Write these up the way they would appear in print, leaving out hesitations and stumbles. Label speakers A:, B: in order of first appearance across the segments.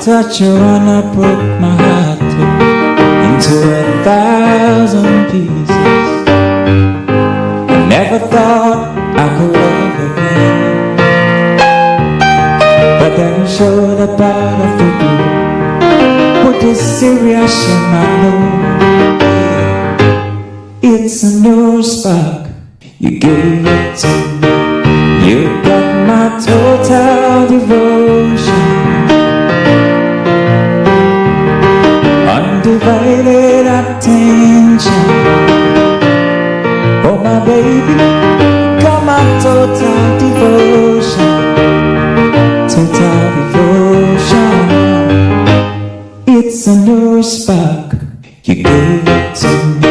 A: touch you wanna broke my heart into 1,000 pieces. I never thought I could love again, but then you showed up out of the blue with this serious in my mood. It's a new spark, you gave it to me. You got my total devotion, undivided attention. Oh my baby, got my total devotion, total devotion. It's a new spark, you gave it to me.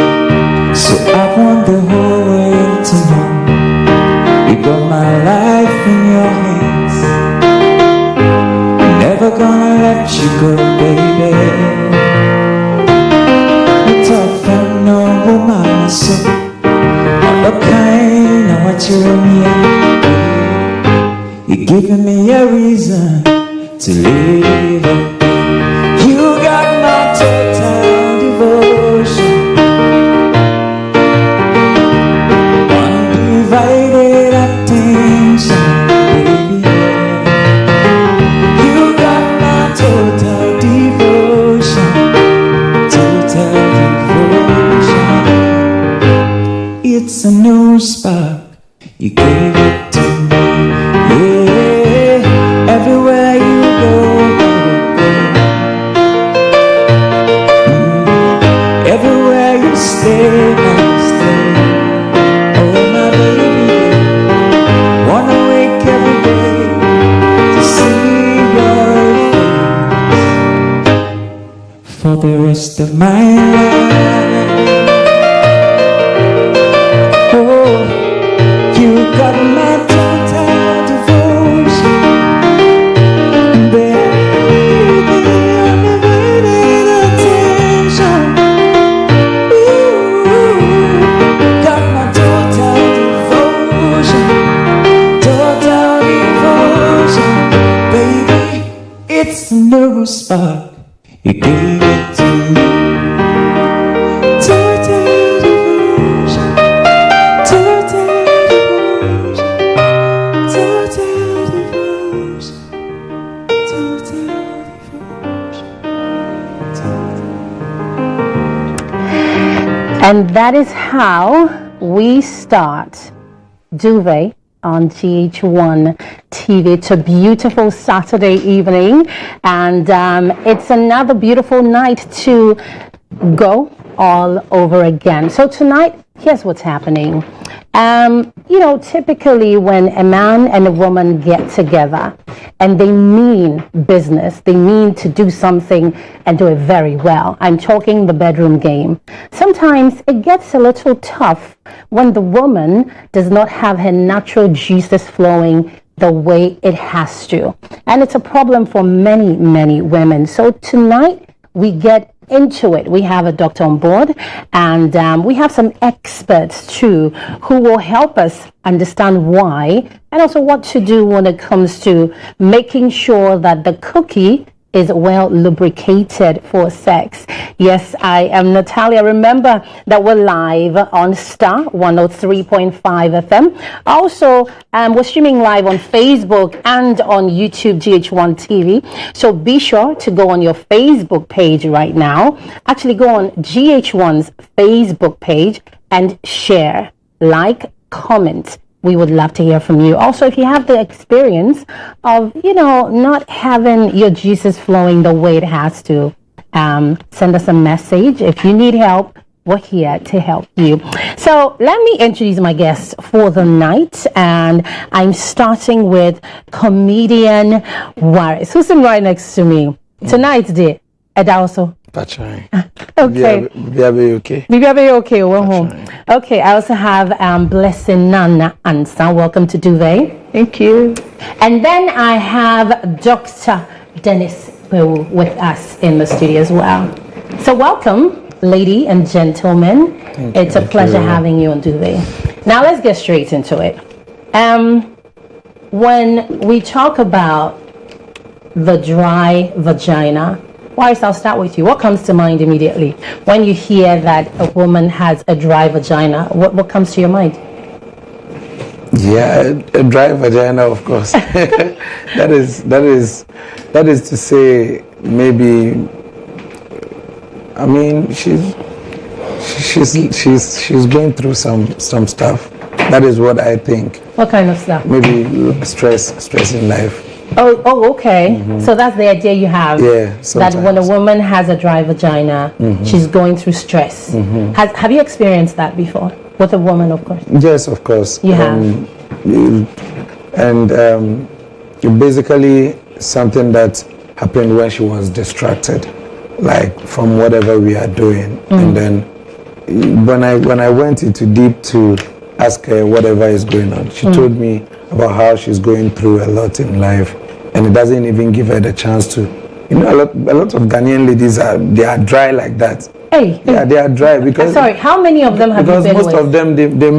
A: So I want the whole world to know you got my life in your hands. Never gonna let you go, baby. You're tough and noble, my soul. All the kind of what you're mean. You're giving me a reason to live. You got my total devotion, undivided attention, baby. You got my total devotion, total devotion. It's a new spark, you gave it to me. Yeah, everywhere you go, everywhere you stay, I'll stay. Oh my baby, wanna wake every day to see your face for the rest of my life. Oh, you got my total devotion, baby, undivided attention. Got my total devotion, total devotion, baby. It's a new spark, you gave it to me. Total devotion, total devotion, total devotion, total devotion.
B: And that is how we start Duvet on GH1 TV. It's a beautiful Saturday evening, and it's another beautiful night to go all over again. So tonight, here's what's happening. Typically when a man and a woman get together and they mean business, they mean to do something and do it very well. I'm talking the bedroom game. Sometimes it gets a little tough when the woman does not have her natural juices flowing the way it has to. And it's a problem for many, many women. So tonight we get into it. We have a doctor on board, and we have some experts too who will help us understand why and also what to do when it comes to making sure that the cookie is well lubricated for sex. Yes, I am Natalia. Remember that we're live on Star 103.5 FM. Also, we're streaming live on Facebook and on YouTube GH1 TV. So be sure to go on your Facebook page right now. Actually, go on GH1's Facebook page and share, like, comment. We would love to hear from you. Also, if you have the experience of, not having your juices flowing the way it has to, send us a message. If you need help, we're here to help you. So let me introduce my guests for the night. And I'm starting with comedian Waris, who's sitting right next to me. Tonight's day. And also.
C: That's right.
B: Okay.
C: Bibi okay.
B: Bibi okay. We're home.
C: Right.
B: Okay. I also have Blessing Nana Ansa. Welcome to Duvet.
D: Thank you.
B: And then I have Dr. Dennis with us in the studio as well. So welcome, lady and gentlemen. It's a pleasure having you on Duvet. Now let's get straight into it. When we talk about the dry vagina? Wise, I'll start with you. What comes to mind immediately when you hear that a woman has a dry vagina? What comes to your mind?
C: Yeah, a dry vagina, of course. that is to say, maybe. I mean, she's going through some stuff. That is what I think.
B: What kind of stuff?
C: Maybe stress in life.
B: Oh, okay. Mm-hmm. So that's the idea you have.
C: Yeah.
B: Sometimes. That when a woman has a dry vagina, mm-hmm. she's going through stress. Mm-hmm. Have you experienced that before with a woman, of course?
C: Yes, of course.
B: You have.
C: Basically something that happened when she was distracted, like from whatever we are doing, and then when I went into deep to ask her whatever is going on, she told me about how she's going through a lot in life, and it doesn't even give her the chance to. A lot of Ghanaian ladies are dry like that.
B: Hey.
C: Yeah, they are dry because.
B: Sorry, how many of them have you been with?
C: Because most of them they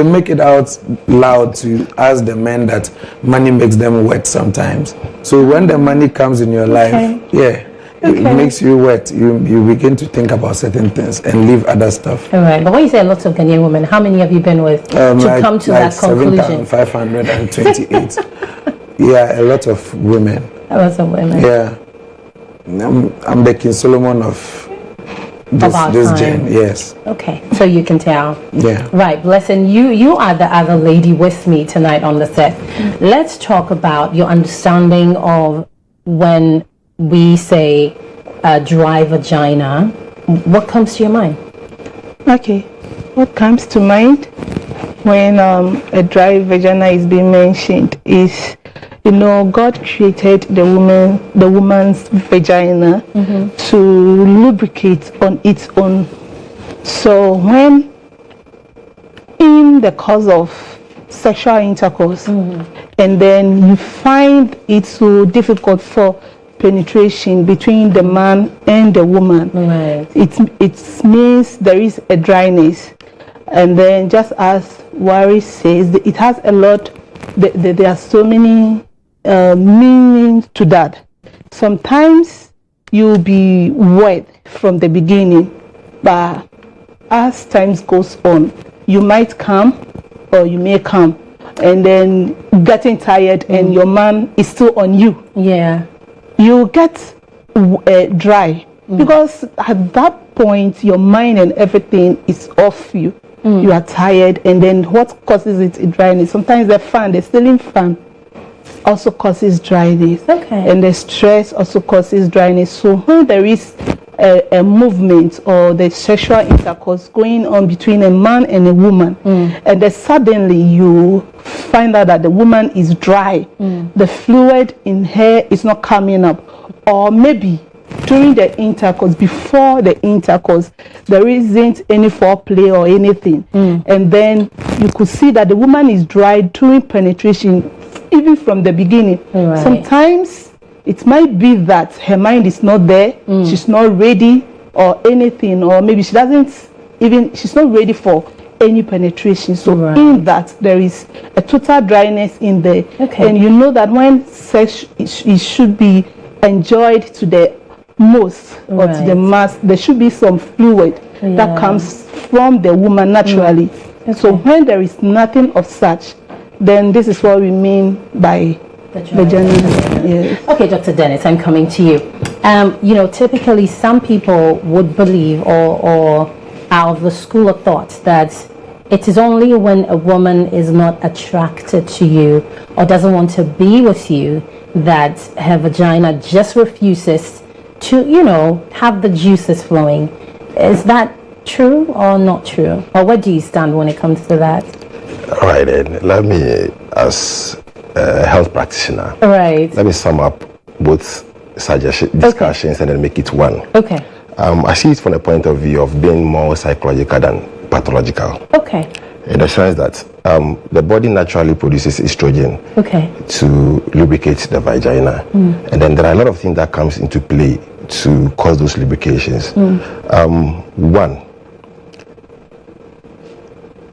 C: make it out loud to ask the men that money makes them wet sometimes. So when the money comes in your life, it makes you wet. You begin to think about certain things and leave other stuff.
B: All right, but when you say lots of Ghanaian women, how many have you been with to come to that conclusion?
C: 7,528. Yeah, a lot of women.
B: A lot of women.
C: Yeah, I'm the King Solomon of this gen. Yes.
B: Okay, so you can tell.
C: Yeah.
B: Right, Blessing, you are the other lady with me tonight on the set. Let's talk about your understanding of when we say dry vagina. What comes to your mind?
D: Okay, what comes to mind when a dry vagina is being mentioned is, God created the woman's vagina to lubricate on its own. So when in the course of sexual intercourse, and then you find it so difficult for penetration between the man and the woman,
B: right.
D: it means there is a dryness. And then just as Wari says, it has a lot, there are so many meanings to that. Sometimes you'll be wet from the beginning, but as time goes on, you might come or you may come, and then getting tired and your man is still on you.
B: Yeah.
D: You get dry because at that point your mind and everything is off you. You are tired, and then what causes it dryness? Sometimes the ceiling fan also causes dryness, and the stress also causes dryness. So when there is a movement or the sexual intercourse going on between a man and a woman, and then suddenly you find out that the woman is dry, the fluid in her is not coming up, or maybe during the intercourse, before the intercourse, there isn't any foreplay or anything, and then you could see that the woman is dry during penetration, even from the beginning.
B: Right.
D: Sometimes it might be that her mind is not there, she's not ready or anything, or maybe she's not ready for any penetration. So in that there is a total dryness in there, and you know that when sex it should be enjoyed to the most or to the mass, there should be some fluid that comes from the woman naturally. So when there is nothing of such, then this is what we mean by vagina. Yes.
B: Okay, Dr. Dennis, I'm coming to you. Typically some people would believe or are of the school of thought that it is only when a woman is not attracted to you or doesn't want to be with you that her vagina just refuses to, have the juices flowing. Is that true or not true? Or where do you stand when it comes to that?
E: All right, then. Let me, as a health practitioner, let me sum up both discussions and then make it one.
B: Okay.
E: I see it from the point of view of being more psychological than pathological.
B: Okay.
E: In the sense that the body naturally produces estrogen to lubricate the vagina. And then there are a lot of things that comes into play to cause those lubrications.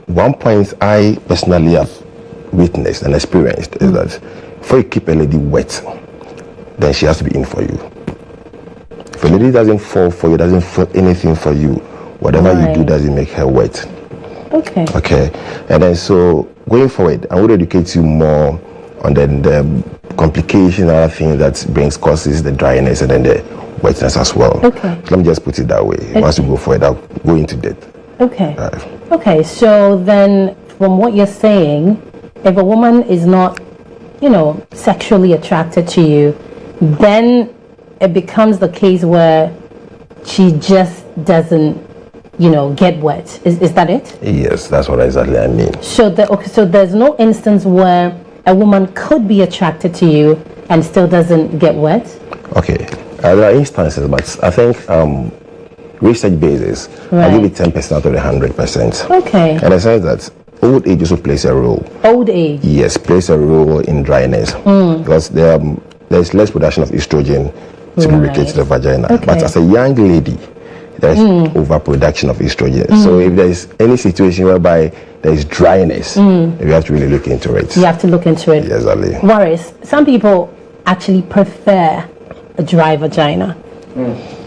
E: One point I personally have witnessed and experienced is that before you keep a lady wet, then she has to be in for you. If a lady doesn't fall for you, doesn't feel anything for you, whatever you do doesn't make her wet.
B: Okay.
E: Okay. And then so going forward, I would educate you more on the complications and other things that causes the dryness and then the wetness as well.
B: Okay.
E: So let me just put it that way. Okay. Once we go forward, I'll go into depth.
B: Okay. Okay. So then, from what you're saying, if a woman is not, sexually attracted to you, then it becomes the case where she just doesn't, get wet. Is that it?
E: Yes, that's what exactly I mean.
B: So so there's no instance where a woman could be attracted to you and still doesn't get wet?
E: Okay. There are instances, but I think research basis, I'll give it 10% out of the 100%.
B: Okay.
E: And I say that old age also plays a role.
B: Old age?
E: Yes, plays a role in dryness because there's less production of estrogen to lubricate the vagina.
B: Okay.
E: But as a young lady, there's overproduction of estrogen. So if there's any situation whereby there's dryness, we have to really look into it.
B: You have to look into it.
E: Yes, Ali.
B: Waris, some people actually prefer a dry vagina.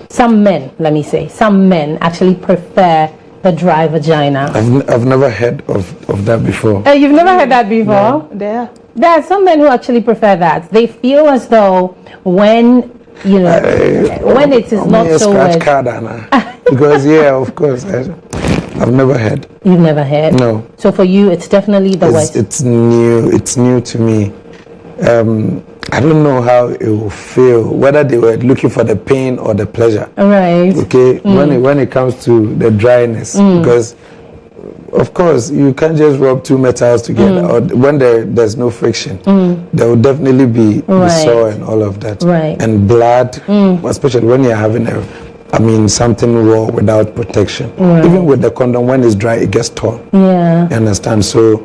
B: Some men, let me say, some men actually prefer the dry vagina.
C: I've never heard of that before.
B: You've never heard that before?
D: No.
B: There are some men who actually prefer that. They feel as though when when it is not so wet.
C: Because of course, I've never heard.
B: You've never heard?
C: No.
B: So for you, it's definitely the wet.
C: It's new. It's new to me. I don't know how it will feel, whether they were looking for the pain or the pleasure.
B: Right.
C: Okay. When it comes to the dryness, because of course you can't just rub two metals together. Or when there's no friction, there will definitely be the sore and all of that.
B: Right.
C: And blood, especially when you're having something raw without protection.
B: Right.
C: Even with the condom, when it's dry, it gets torn.
B: Yeah.
C: You understand? So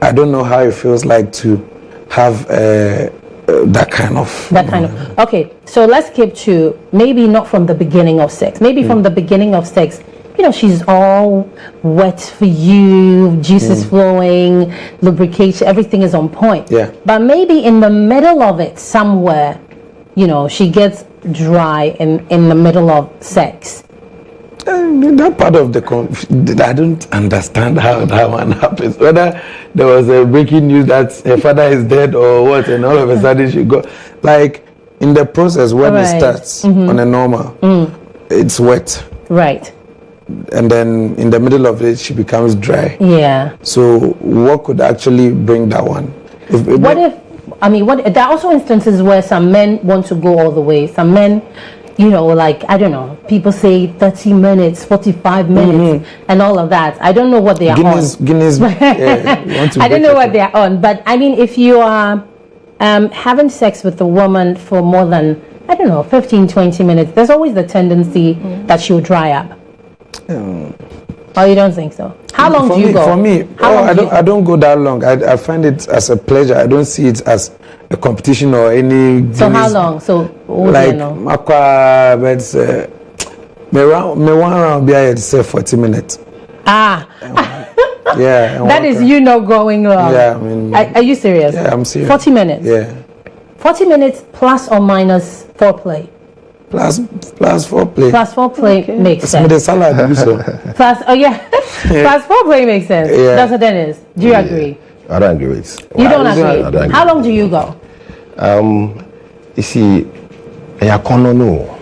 C: I don't know how it feels like to have that kind of.
B: Okay, so let's keep to maybe not from the beginning of sex. Maybe from the beginning of sex, she's all wet for you, juices flowing, lubrication, everything is on point.
C: Yeah.
B: But maybe in the middle of it somewhere, she gets dry in the middle of sex.
C: That part of I don't understand how that one happens. Whether there was a breaking news that her father is dead or what, and all of a sudden she got in the process when it starts on a normal, it's wet.
B: Right.
C: And then in the middle of it, she becomes dry.
B: Yeah.
C: So what could actually bring that one?
B: There are also instances where some men want to go all the way. Some men, I don't know, people say 30 minutes, 45 minutes, and all of that. I don't know what they are
C: Guinness.
B: I don't know what they are on. But if you are having sex with a woman for more than, 15, 20 minutes, there's always the tendency that she'll dry up. Oh, you don't think so? How long do you go?
C: For me, I don't go that long. I find it as a pleasure. I don't see it as a competition or any.
B: So how long? So
C: me one round be I say 40 minutes.
B: Yeah. That is not going long.
C: Yeah,
B: are you serious?
C: Yeah, I'm serious.
B: 40 minutes.
C: Yeah.
B: 40 minutes plus or minus foreplay.
C: Plus foreplay.
B: Plus foreplay makes sense.
C: With the salad,
B: Plus, plus foreplay makes sense.
C: Yeah.
B: Dr. Dennis, do you agree?
E: I don't agree with it.
B: You don't agree? How long do you go?
E: You see, I no.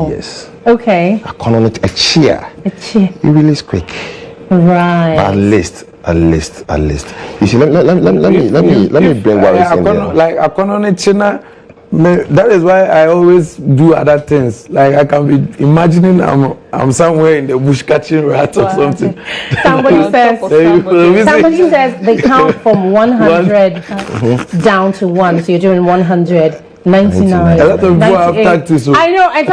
E: Yes.
B: Okay.
E: I can't a cheer. It release quick.
B: Right.
E: At least. You see, let me bring what we're saying.
C: Like I China. That is why I always do other things. Like I can be imagining I'm somewhere in the bush catching rats or something.
B: Somebody says they count from 100 down to 1. So you're doing 100, 99.
C: A lot of people have tactics.
B: I know. And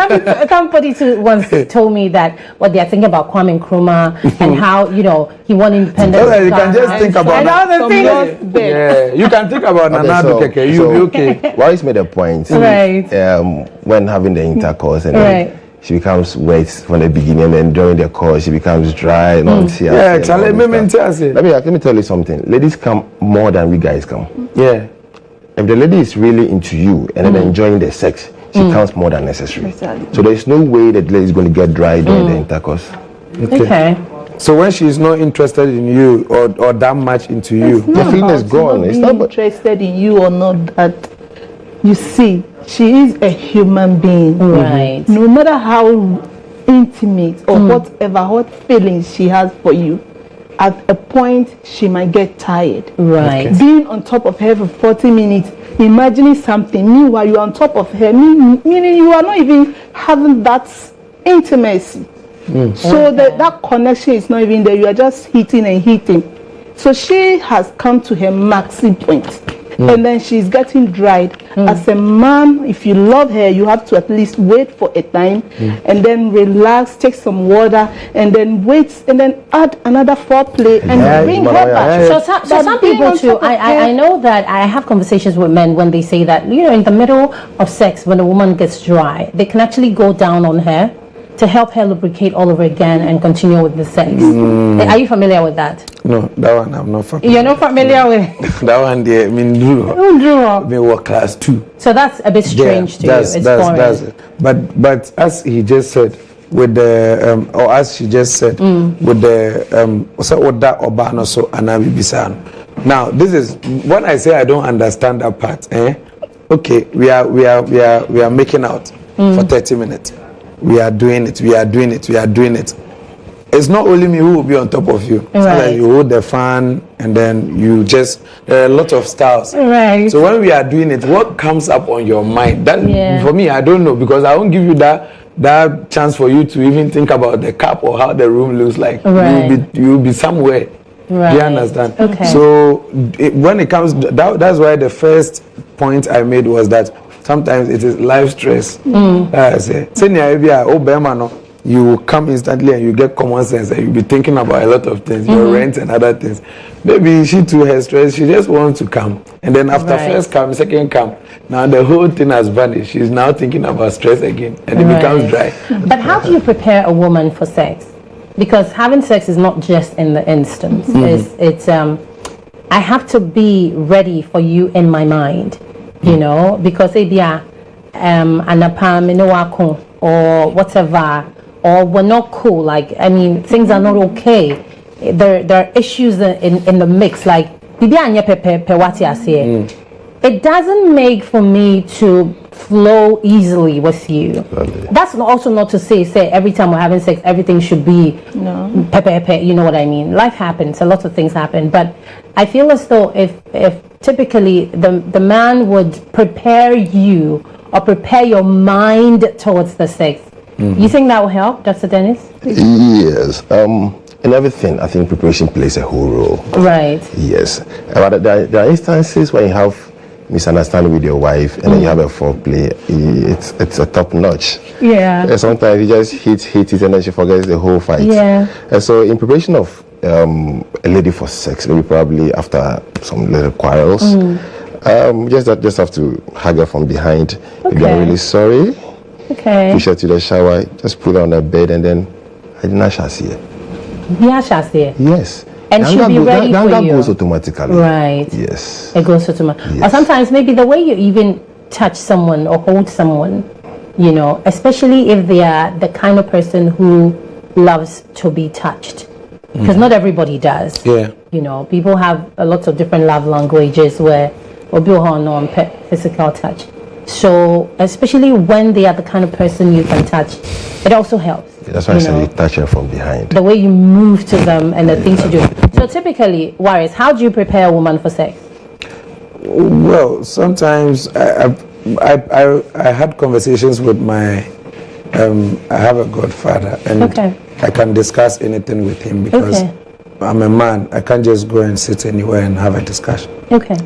B: somebody once told me that what they're thinking about Kwame Nkrumah and how he won independence.
C: You can just think about
B: that.
C: You can think about Nana Keke. You'll be okay.
E: Wallace made a point.
B: Right.
E: When having the intercourse and then she becomes wet from the beginning, and then during the course she becomes dry and all this.
C: Let me
E: tell you something. Ladies come more than we guys come.
C: Yeah.
E: if the lady is really into you and then enjoying the sex, she counts more than necessary.
D: Exactly.
E: So there is no way that the lady is going to get dry during the intercourse.
B: Okay.
C: So when she's not interested in you or that much into you,
E: the feeling is gone.
D: It's
E: It's
D: not
E: not
D: interested in you or not that. You see, she is a human being.
B: Right.
D: No matter how intimate or whatever, what feelings she has for you, at a point she might get tired.
B: Right.
D: Being on top of her for 40 minutes, imagining something, meanwhile you're on top of her, meaning you are not even having that intimacy. So that connection is not even there. You are just hitting and hitting. So she has come to her maximum point. And then she's getting dried. As a man, if you love her, you have to at least wait for a time and then relax, take some water, and then wait, and then add another foreplay and bring her back.
B: So some people too, I know that I have conversations with men when they say that, you know, in the middle of sex, when a woman gets dry, they can actually go down on her to help her lubricate all over again and continue with the sex. Are you familiar with that?
C: no, that one I'm not familiar.
B: You're not familiar with
C: That one there, I mean, work class 2.
B: So that's a bit strange to you. It's foreign.
C: That's it. But as he just said, with the or as she just said, with the so oda obano so anabi bisan. Now this is when I say I don't understand that part. Okay, we are making out for 30 minutes. We are doing it. It's not only me who will be on top of you.
B: Right.
C: Like you hold the fan and then you just, there are a lot of styles.
B: Right.
C: So when we are doing it, what comes up on your mind? That for me, I don't know, because I won't give you that chance for you to even think about the cup or how the room looks like.
B: Right.
C: You'll be somewhere.
B: Right.
C: Do you understand?
B: Okay.
C: So when it comes, that's why the first point I made was that sometimes it is life stress. You will come instantly and you get common sense and you'll be thinking about a lot of things, your rent and other things. Maybe she too has stress, she just wants to come. And then after first come, second come, now the whole thing has vanished. She's now thinking about stress again and it becomes dry.
B: But how do you prepare a woman for sex? Because having sex is not just in the instance. It's I have to be ready for you in my mind, you know, because or whatever, or we're not cool, like, I mean, things are not okay. There are issues in the mix, like it doesn't make for me to flow easily with you. That's also not to say every time we're having sex everything should be you know what I mean. Life happens, a lot of things happen, but I feel as though if typically the man would prepare you or prepare your mind towards the sex, you think that will help, Dr. Dennis?
E: Yes. In everything, I think preparation plays a whole role.
B: Right.
E: Yes. But there are instances when you have misunderstanding with your wife and then you have a foreplay. It's a top notch.
B: Yeah.
E: And sometimes you just hit it and then she forgets the whole fight.
B: Yeah.
E: And so in preparation of a lady for sex, maybe probably after some little quarrels, just have to hug her from behind.
B: Okay.
E: If you're really sorry, push her to the shower, just put her on the bed and then I did not see her. Yes.
B: And she'll be ready for
E: that
B: you.
E: goes automatically.
B: Right.
E: Yes.
B: It goes automatically.
E: Yes.
B: Or sometimes maybe the way you even touch someone or hold someone, you know, especially if they are the kind of person who loves to be touched. Because not everybody does.
C: Yeah.
B: You know, people have a lot of different love languages where on physical touch. So especially when they are the kind of person you can touch, it also helps.
E: That's why I said you touch her from behind.
B: The way you move to them and the things you do. So typically, Waris, how do you prepare a woman for sex?
C: Well, sometimes I had conversations with my I have a godfather and I can discuss anything with him because I'm a man. I can't just go and sit anywhere and have a discussion.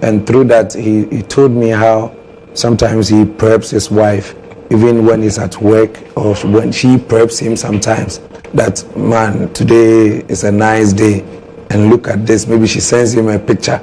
C: And through that, he told me how sometimes he preps his wife even when he's at work or when she preps him sometimes, that man, today is a nice day and look at this. Maybe she sends him a picture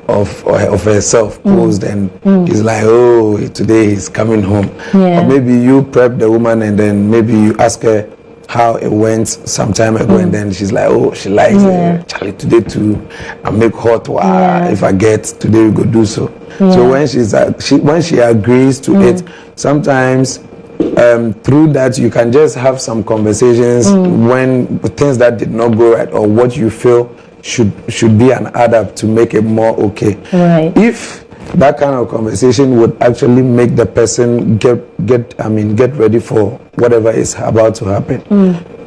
C: of herself posed and he's like, oh, today he's coming home. Or maybe you prep the woman and then maybe you ask her how it went some time ago, and then she's like, oh, she likes it. Charlie, today too, I make hot water. If I get today, we go do so. So when she agrees to it, sometimes through that you can just have some conversations when things that did not go right or what you feel should be an add-up to make it more okay.
B: Right.
C: If that kind of conversation would actually make the person get ready for whatever is about to happen.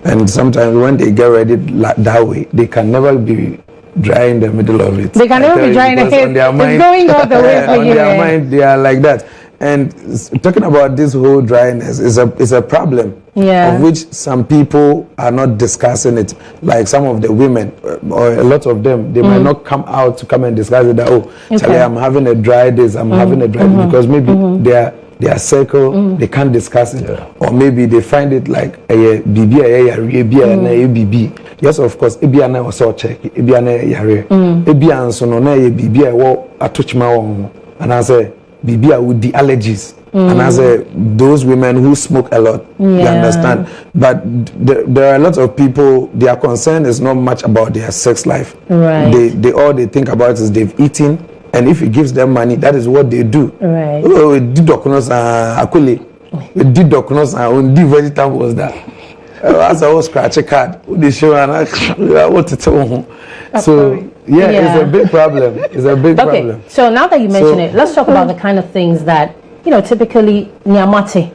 C: And sometimes when they get ready that way, they can never be dry in the middle of it.
B: They can never be dry in the head. It's going all the way for
C: on
B: you.
C: Their mind, they are like that. And talking about this whole dryness is a problem of which some people are not discussing it. Like some of the women or a lot of them, they might not come out to come and discuss it. That Charlie, I'm having a dry this, I'm having a dry because maybe their circle they can't discuss it, or maybe they find it like a BB. Yes, of course, ebiana also check ebiana yare ebian so no na BB wo atochima and I say Bibia with the allergies, and as those women who smoke a lot, you understand. But there are a lot of people. Their concern is not much about their sex life.
B: Right.
C: They all they think about is they've eaten, and if it gives them money, that is what they do.
B: Right.
C: Oh, we did docunos akuli, we did docunos and the vegetables that. As I was scratch a card, they show and what to tell. So it's a big problem. It's a big problem.
B: Okay, so now that you mention it, let's talk about the kind of things that typically nyamate.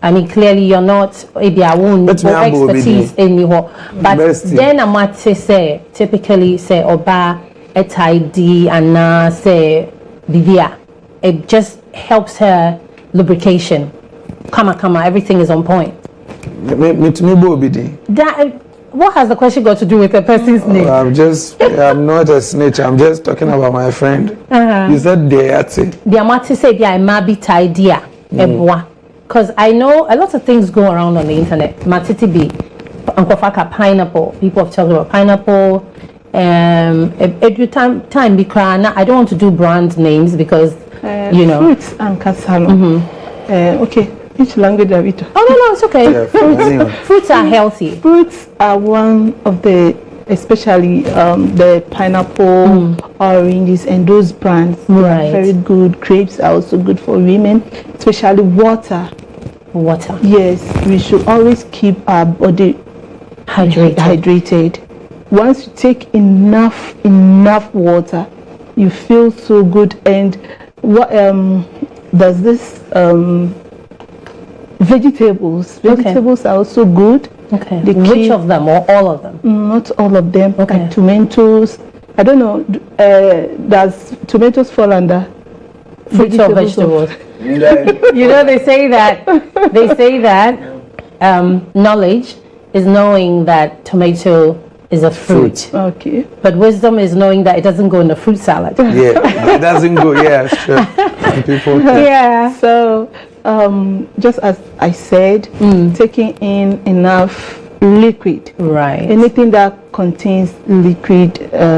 B: I mean, clearly you're not maybe I won't expertise in you, but then amate say typically say oba etid and say bibia. It just helps her lubrication. Kama, everything is on point. What has the question got to do with the person's name?
C: I'm not a snitch. I'm just talking about my friend. You said
B: the amati say the mabi idea because I know a lot of things go around on the internet. Matiti be unkofaka pineapple. People have talked about pineapple. Every time be crying. I don't want to do brand names because
D: fruits and casalo. Okay. Which language are we talking?
B: Oh no, it's okay. Fruits are healthy.
D: Fruits are one of the, especially the pineapple, oranges, and those brands.
B: Right.
D: Very good. Grapes are also good for women, especially water.
B: Water.
D: Yes, we should always keep our body hydrated. Once you take enough water, you feel so good. And what does this Vegetables are also good.
B: Okay. Which of them or all of them?
D: Not all of them.
B: Okay.
D: Like tomatoes. I don't know. Does tomatoes fall under
B: fruits or vegetables? They say that knowledge is knowing that tomato is a fruit.
D: Okay.
B: But wisdom is knowing that it doesn't go in the fruit salad.
C: Yeah, it doesn't go. Yeah, sure. People.
B: Yeah.
D: So. Just as I said, taking in enough liquid.
B: Right.
D: Anything that contains liquid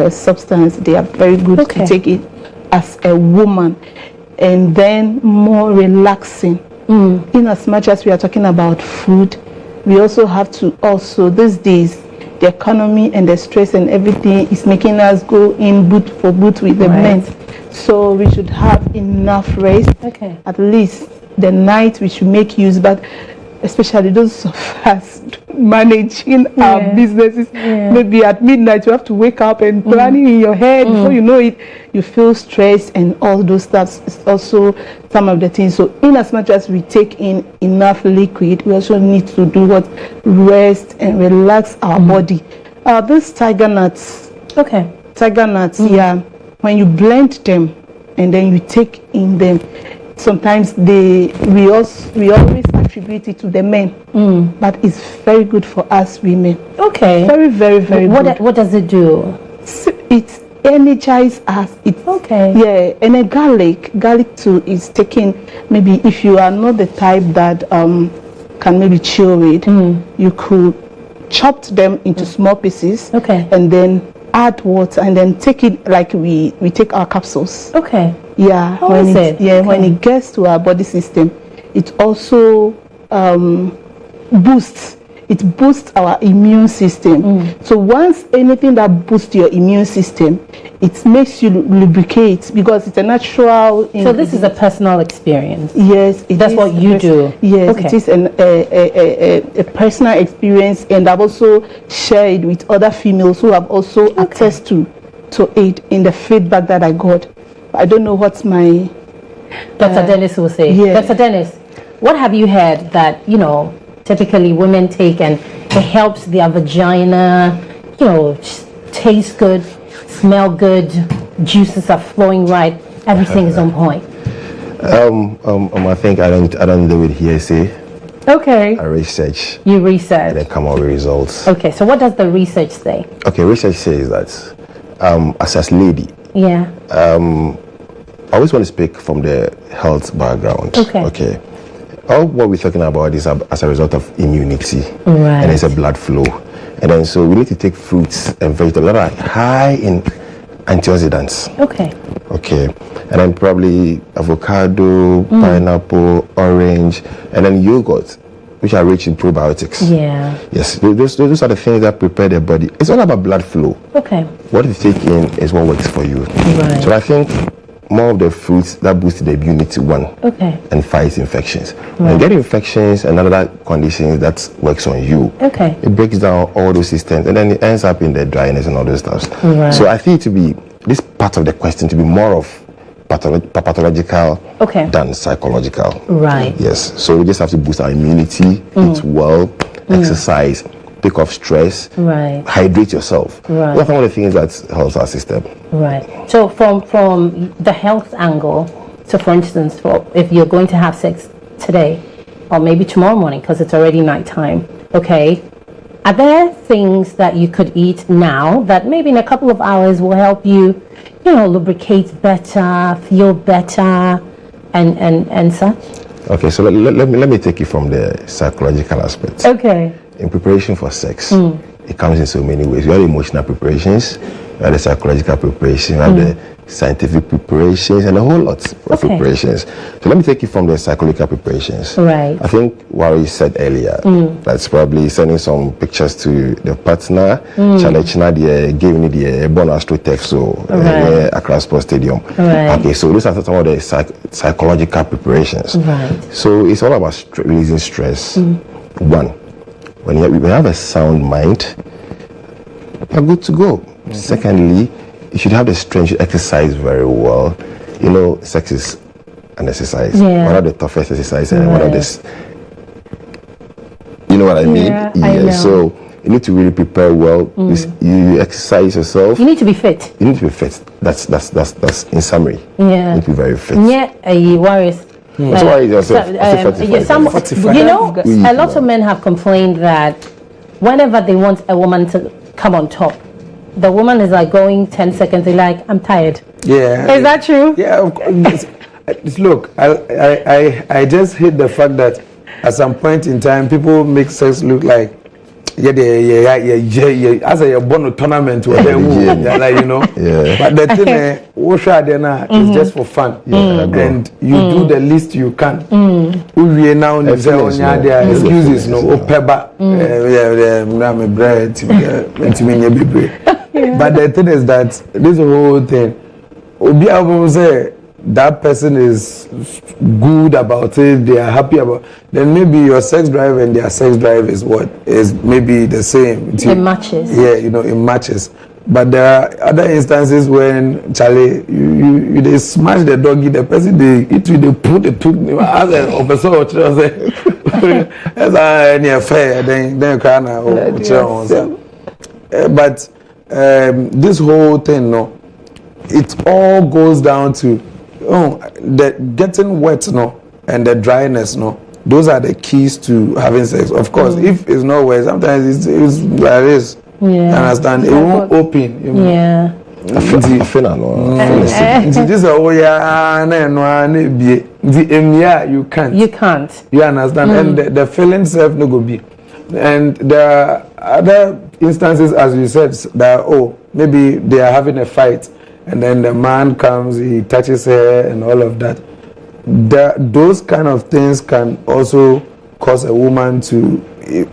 D: substance, they are very good to take it as a woman. And then more relaxing. In as much as we are talking about food, we also have to these days, the economy and the stress and everything is making us go in boot for boot with the men. So we should have enough rest.
B: Okay.
D: At least the night we should make use, but especially those of us managing our businesses, maybe at midnight you have to wake up and planning in your head before you know it, you feel stressed and all those stuff is also some of the things. So in as much as we take in enough liquid, we also need to do rest and relax our body. These tiger nuts, when you blend them and then you take in them, sometimes we always attribute it to the men, but it's very good for us women.
B: Okay.
D: Very, very, very good.
B: What does it do?
D: It energizes us. Yeah, and a garlic too is taken. Maybe if you are not the type that can maybe chew it, you could chop them into small pieces.
B: Okay.
D: And then add water and then take it like we take our capsules.
B: Okay.
D: Yeah. When it gets to our body system, it also boosts it boosts our immune system. So once anything that boosts your immune system, it makes you lubricate because it's a natural.
B: So this is a personal experience.
D: Yes,
B: that's what you do.
D: Yes,
B: okay.
D: It is a personal experience, and I've also shared with other females who have also attested to it in the feedback that I got. I don't know what my
B: Dr. Dennis will say.
D: Yeah.
B: Dr. Dennis, what have you heard that typically women take and it helps their vagina, taste good, smell good, juices are flowing right, everything is on point?
E: I think I don't do it hearsay.
B: Okay.
E: I research.
B: You research.
E: And then come out with results.
B: Okay, so what does the research say?
E: Okay, research says that as a lady,
B: yeah.
E: I always want to speak from the health background. Okay. All what we're talking about is as a result of immunity.
B: Right.
E: And it's a blood flow. And then so we need to take fruits and vegetables that are high in antioxidants.
B: Okay.
E: Okay. And then probably avocado, pineapple, orange, and then yogurt, which are rich in probiotics.
B: Yeah.
E: Yes. Those are the things that prepare the body. It's all about blood flow.
B: Okay.
E: What you take in is what works for you.
B: Right.
E: So I think more of the fruits that boost the immunity and fights infections. When you get infections and other conditions that works on you, it breaks down all those systems and then it ends up in the dryness and all those stuff.
B: Right.
E: So I think to be this part of the question to be more of pathological than psychological.
B: Right.
E: Yes. So we just have to boost our immunity, eat well, exercise, take off stress, hydrate yourself.
B: Right.
E: That's one of the things that helps our system.
B: Right. So from the health angle, so for instance, if you're going to have sex today or maybe tomorrow morning because it's already nighttime, are there things that you could eat now that maybe in a couple of hours will help you, lubricate better, feel better, and such? Okay,
E: so let me take you from the psychological aspect.
B: Okay.
E: In preparation for sex, it comes in so many ways. You have emotional preparations, you have the psychological preparation, you have the scientific preparations, and a whole lot of preparations. So let me take you from the psychological preparations.
B: Right.
E: I think what you said earlier, that's probably sending some pictures to the partner, giving me the bonus to text across Sports Stadium.
B: Right.
E: Okay, so those are some of the psychological preparations.
B: Right.
E: So it's all about releasing stress. One. When you have a sound mind, you're good to go. Secondly, you should have the strength to exercise very well. Sex is an exercise. One of the toughest exercises and one of this. You know what I mean?
B: Yeah, I know.
E: So you need to really prepare well. You exercise yourself.
B: You need to be fit.
E: You need to be fit. That's in summary.
B: Yeah.
E: You need to be very fit.
B: Yeah, worries.
E: That's why yourself.
B: A lot of men have complained that whenever they want a woman to come on top, the woman is like going 10 seconds, they're like, I'm tired.
C: Yeah.
B: Is that true?
C: Yeah, of course. Look, I just hate the fact that at some point in time, people make sex look like as a born tournament with them, Yeah. But the thing is just for fun. And you do the least you can. We now excuses But the thing is that this whole thing, say that person is good about it, they are happy about it, then maybe your sex drive and their sex drive is maybe the same.
B: It matches.
C: Yeah, it matches. But there are other instances when Charlie, you they smash the doggy, the person they put the tooth as an officer or say as a fair, then but this whole thing, it all goes down to the getting wet, and the dryness, those are the keys to having sex. Of course, if it's not wet, sometimes it's like this. Yeah. You understand? It won't open.
B: Yeah.
C: This is you can't.
B: You can't.
C: You understand? And the feeling self no go be. And there are other instances, as you said, that maybe they are having a fight, and then the man comes, he touches her, and all of that. Those kind of things can also cause a woman to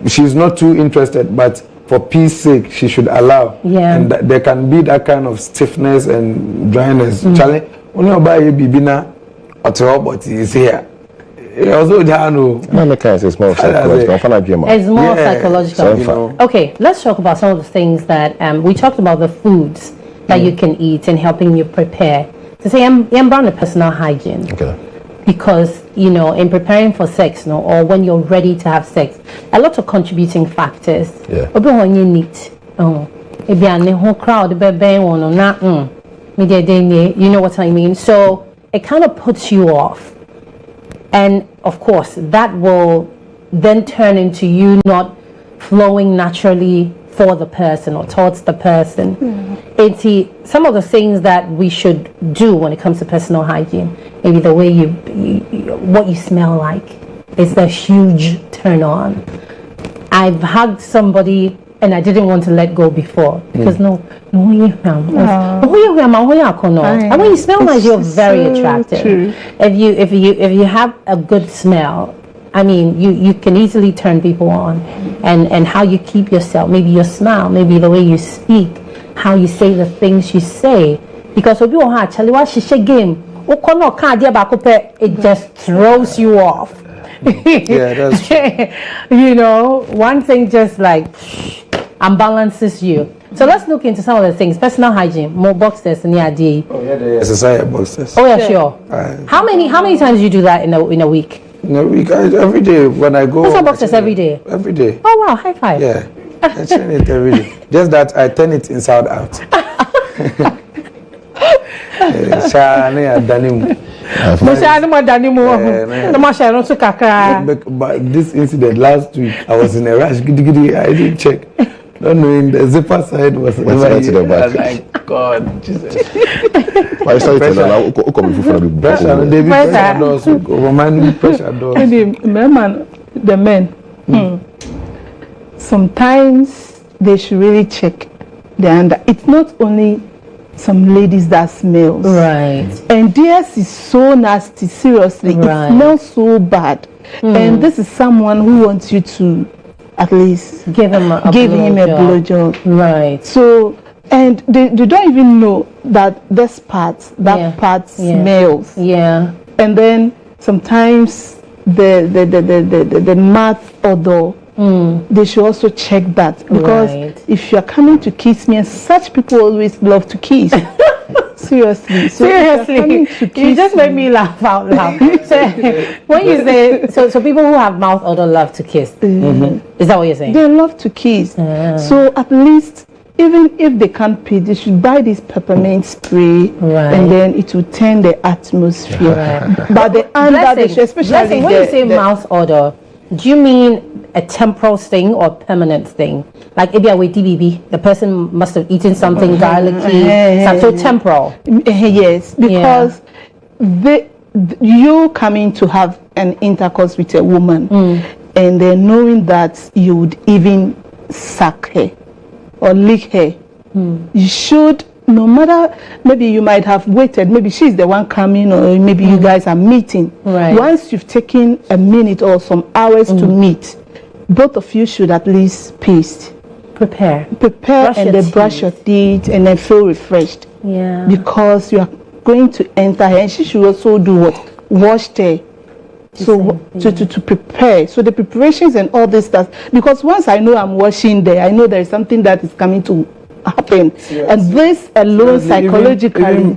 C: she's not too interested, but for peace sake, she should allow.
B: Yeah.
C: And there can be that kind of stiffness and dryness. Charlie, when you buy a bibina, but is here. Also,
E: it's more psychological.
B: It's more psychological.
C: You know.
B: Okay, let's talk about some of the things that we talked about, the foods that you can eat and helping you prepare. To say, I'm about the personal hygiene.
E: Okay.
B: Because, you know, in preparing for sex, no, or when you're ready to have sex, a lot of contributing factors.
E: Yeah.
B: When you need, if you're in a whole crowd, you know what I mean? So it kind of puts you off. And of course, that will then turn into you not flowing naturally for the person or towards the person. It's some of the things that we should do when it comes to personal hygiene. Maybe the way what you smell like is a huge turn on. I've hugged somebody and I didn't want to let go before because and when you smell nice, you're very attractive.
D: True.
B: If you have a good smell, I mean, you can easily turn people on, and how you keep yourself, maybe your smile, maybe the way you speak, how you say the things you say, because if you actually watch a game, it just throws you off.
C: Yeah, that's true.
B: You know, one thing just like unbalances you. So let's look into some of the things. Personal hygiene, more boxers and the
C: Oh yeah, the exercise boxes.
B: Oh yeah, sure. How many times do you do that in a week?
C: In a week, every day when I go.
B: What's your boxers every day?
C: Every day.
B: Oh wow, high five.
C: Yeah, I turn it every day. Just that I turn it inside out. But this incident last week, I was in a rush. I didn't check. Not knowing the zipper side was over here. I was like, God, Jesus.
E: Pressure
C: doors. Pressure doors.
D: The men. Sometimes they should really check the under. It's not only some ladies that smells.
B: Right.
D: And theirs is so nasty, seriously.
B: Right.
D: It smells so bad. And this is someone who wants you to at least
B: give him a
D: blowjob.
B: Right.
D: So, and they don't even know that this part smells.
B: Yeah.
D: And then sometimes the mouth odor, they should also check that, because if you're coming to kiss me, and such people always love to kiss. Seriously.
B: You just made me laugh out loud. So when you say so people who have mouth odor love to kiss. Is that what you're saying?
D: They love to kiss. So at least, even if they can't pay, they should buy this peppermint spray, and then it will turn the atmosphere. But the under, especially
B: when you say mouth odor, do you mean a temporal thing or permanent thing? Like if you're with DBB, the person must have eaten something garlicky, so temporal.
D: Yes, because you coming to have an intercourse with a woman, and then knowing that you would even suck her or lick her, you should, no matter, maybe you might have waited, maybe she's the one coming, or maybe you guys are meeting. Once you've taken a minute or some hours to meet, both of you should at least prepare brush and then brush your teeth and then feel refreshed.
B: Yeah.
D: Because you are going to enter her, and she should also do what? Wash her. So to prepare. So the preparations and all this stuff. Because once I know I'm washing there, I know there is something that is coming to happen. And this alone psychologically.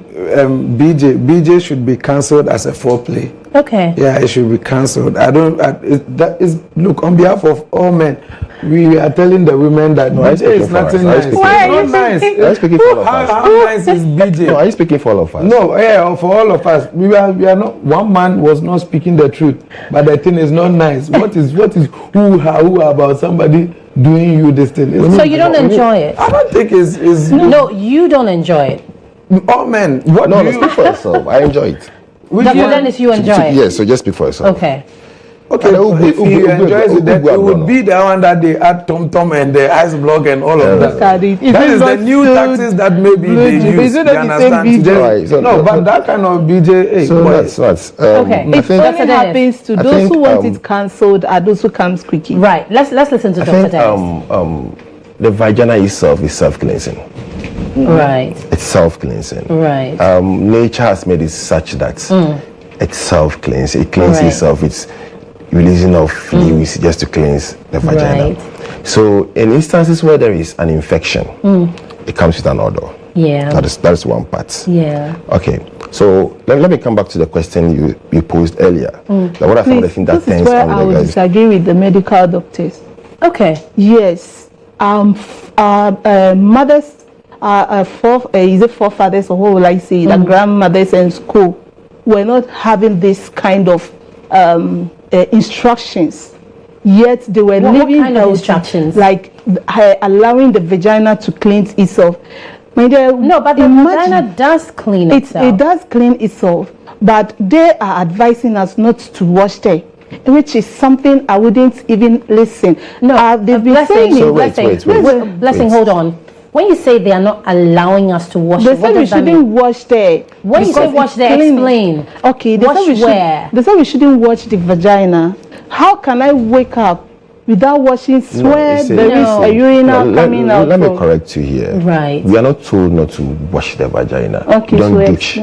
C: BJ should be cancelled as a foreplay.
B: Okay.
C: Yeah, it should be cancelled. Look, on behalf of all men, we are telling the women that BJ is nothing nice.
E: Why are you
C: nice?
E: Are you speaking for all of us?
C: How nice is BJ?
E: No, are you speaking for all of us?
C: No, yeah, for all of us. We are not. One man was not speaking the truth, but the thing is not nice. What is who about somebody doing you this thing?
B: So you don't enjoy it?
C: I don't think it's
B: No, you don't enjoy it.
C: All men. What?
E: No, speak for yourself. I enjoy it.
B: Then you enjoy it.
E: Yes, so just speak for yourself.
B: Okay.
C: Okay, if he enjoys it, then it would be the one that they add Tom Tom and the ice block and all of that. That is the new tactics that maybe they use. You understand? No, but that kind of BJ. Hey,
E: so that's
B: okay.
D: It only happens to those who want it cancelled are those who comes quickly.
B: Right. Let's listen to Dr. Dennis.
E: The vagina itself is self-cleansing.
B: Right.
E: It's self-cleansing.
B: Right.
E: Nature has made it such that it's self-cleansing. It cleans itself. It's releasing of fluids just to cleanse the vagina. Right. So in instances where there is an infection, it comes with an odor.
B: Yeah.
E: That's one part.
B: Yeah.
E: Okay. So let me come back to the question you posed earlier. Like what are some of the things that
D: this is where I would disagree with the medical doctors.
B: Okay.
D: Yes. Mothers, forefathers, or what will I say, the grandmothers in school were not having this kind of instructions. Yet they were living
B: kind of instructions,
D: like allowing the vagina to cleanse itself.
B: No, but the vagina does clean itself.
D: It does clean itself, but they are advising us not to wash it, which is something I wouldn't even listen.
B: No,
D: they've been saying
B: Blessing, hold on. When you say they are not allowing us to wash,
D: they say we shouldn't wash there.
B: When you say wash there, explain.
D: Okay, they say we shouldn't wash the vagina. How can I wake up without washing sweat? There is a urinal coming out.
E: Let me correct you here.
B: Right.
E: We are not told not to wash the vagina.
D: Okay,
E: don't
D: so
E: douche.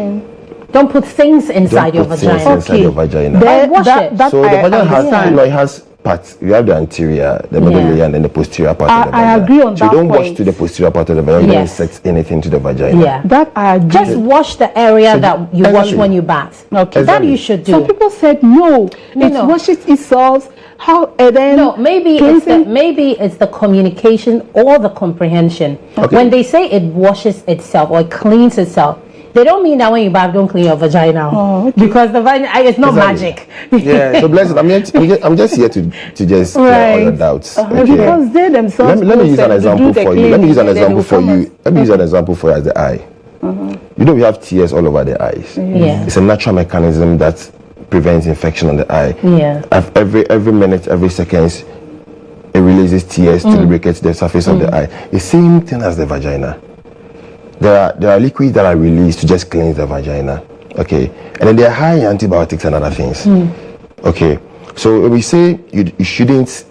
B: Don't put things inside your vagina.
E: Inside your vagina.
B: Wash it.
E: So the vagina has, it has parts. You have the anterior, the middle layer, and then the posterior part of the vagina.
D: I agree on that.
E: So you don't wash to the posterior part of the vagina. You don't insert anything to the vagina.
B: Yeah.
D: That I agree.
B: Just wash the area that you wash when you bath.
D: Okay.
B: That you should do.
D: Some people said no. It washes itself. How then?
B: No, maybe it's the communication or the comprehension.
E: Okay.
B: When they say it washes itself or it cleans itself, they don't mean that when you bath, don't clean your vagina. Because the vagina, it's not magic.
E: Yeah. So blessed. I'm just here to just clear all your doubts. Okay.
D: Because they themselves.
E: Let me use an example for you. Let me use an example for you. Let me use an example for you as the eye. You know we have tears all over the eyes.
B: Yeah.
E: It's a natural mechanism that prevents infection on the eye.
B: Yeah.
E: Every minute, every seconds, it releases tears to lubricate the surface of the eye. The same thing as the vagina. There are liquids that are released to just cleanse the vagina. Okay. And then they are high in antibiotics and other things. Okay. So when we say you shouldn't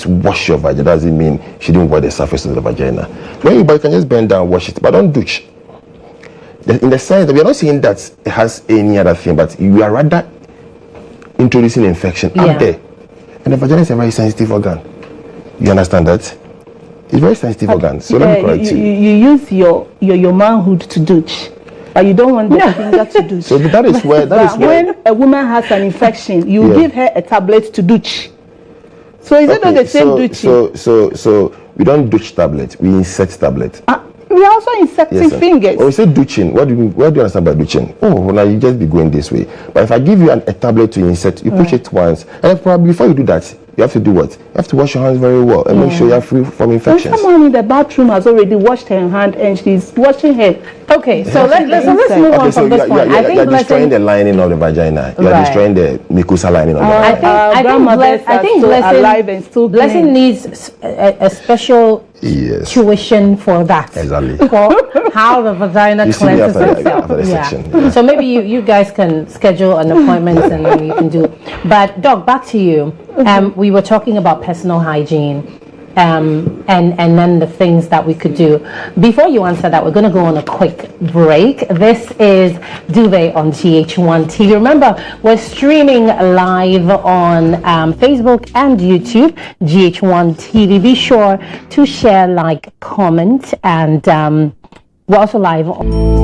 E: wash your vagina, doesn't mean you shouldn't wash the surface of the vagina. When you can just bend down, wash it, but don't douche. In the sense that we are not saying that it has any other thing, but you are rather introducing infection up there. And the vagina is a very sensitive organ. You understand that? It's very sensitive organ. So let me correct you.
D: You use your manhood to douche, but you don't want the finger to douche.
E: So that is where
D: when a woman has an infection, you give her a tablet to douche. So is it not the same douching?
E: So we don't douche tablet. We insert tablet.
D: We are also inserting fingers.
E: When we say douching, what do you understand by douching? Oh, now you just be going this way. But if I give you a tablet to insert, you push it once, and probably before you do that, you have to do what? You have to wash your hands very well and make sure you are free from infections.
D: And someone in the bathroom has already washed her hand and she's washing her.
B: Okay, so let's move on from this point. I think
E: you're destroying the lining of the vagina. You are destroying the mucosa lining of the vagina.
B: I think Blessing needs a special tuition for that.
E: Exactly.
B: For how the vagina cleanses itself. So maybe you guys can schedule an appointment and then you can do. But Doc, back to you. We were talking about personal hygiene. And then the things that we could do. Before you answer that, we're going to go on a quick break. This is Duvet on GH1 TV. Remember, we're streaming live on Facebook and YouTube, GH1 TV. Be sure to share, like, comment, and we're also live on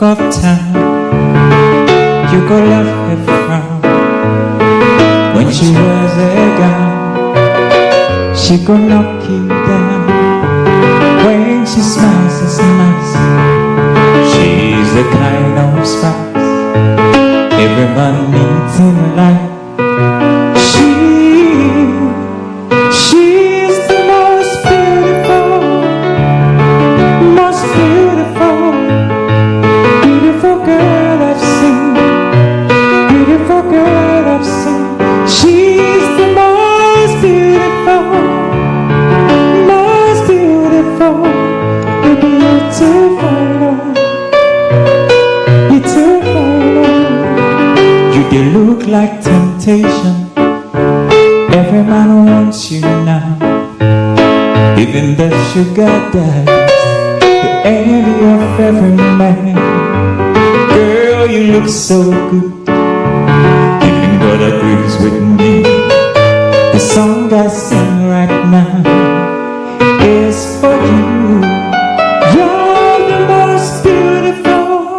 A: talk of town. You go love her frown. When she wears a gown, she go knock you down. When she smiles, it's nice. She's the kind of spouse every man needs in life. She's the most beautiful, beautiful girl I've seen, beautiful girl I've seen. She's the most beautiful, baby, you're too fine, you're too fine. You do look like temptation. Every man wants you now. Even the sugar daddies, the envy of every man. Girl, you look so good. Even God agrees with me. The song I sing right now is for you. You're the most beautiful,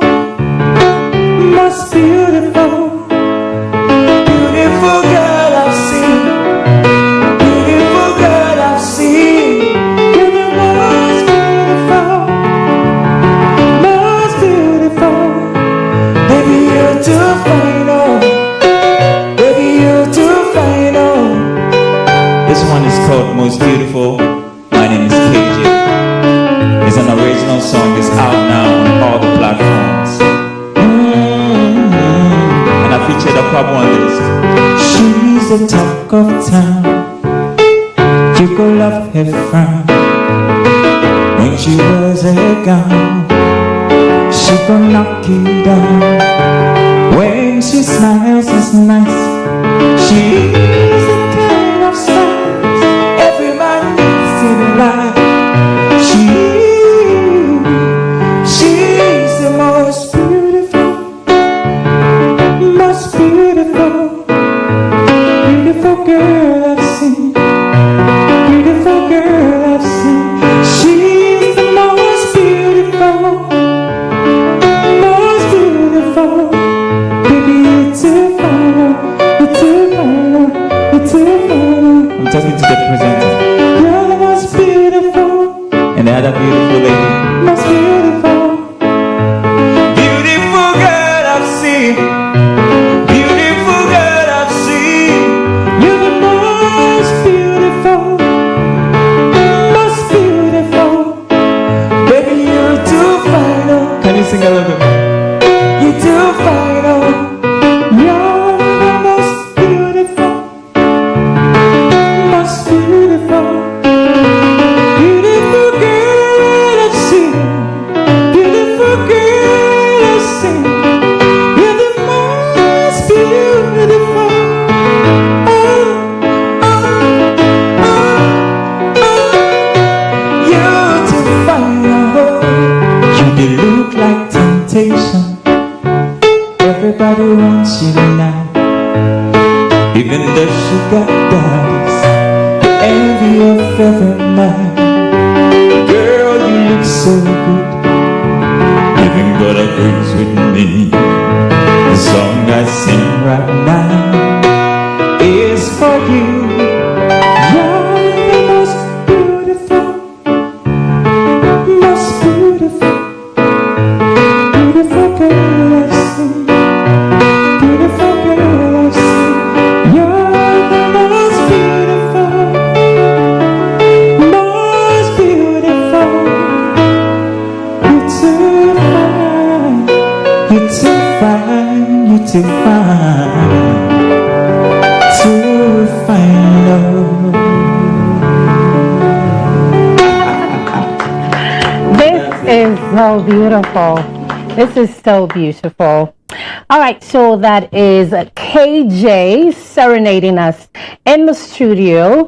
A: beautiful girl I've seen. Most beautiful. My name is KJ. It's an original song. It's out now on all the platforms. And I featured a pop on this. She's the talk of town. You go love her frown. When she wears a gown, she go knock you down. When she smiles, it's nice. She's the kind of style she's the most beautiful, beautiful girl I've seen, beautiful girl I've seen. She's the most beautiful, baby, you're too fine, you're too fine, you're too fine. I'm talking to the presenter. And the other beautiful lady. Most beautiful, beautiful girl I've seen. Beautiful girl I've seen. You're the most beautiful, baby, you're too fine. Can you sing a little bit more? You're too fine. You're the most beautiful, everybody wants you now. Even the sugar daddies, the envy of every man. Girl, you look so good. Even God agrees with me. The song I sing right now is for you. You're the most beautiful, beautiful girl I've seen. Beautiful girl I've seen. You're the most beautiful, You're too fine. You're too fine. You're too fine. Too fine, oh.
B: This is so beautiful. This is so beautiful. All right, so that is KJ serenading us in the studio.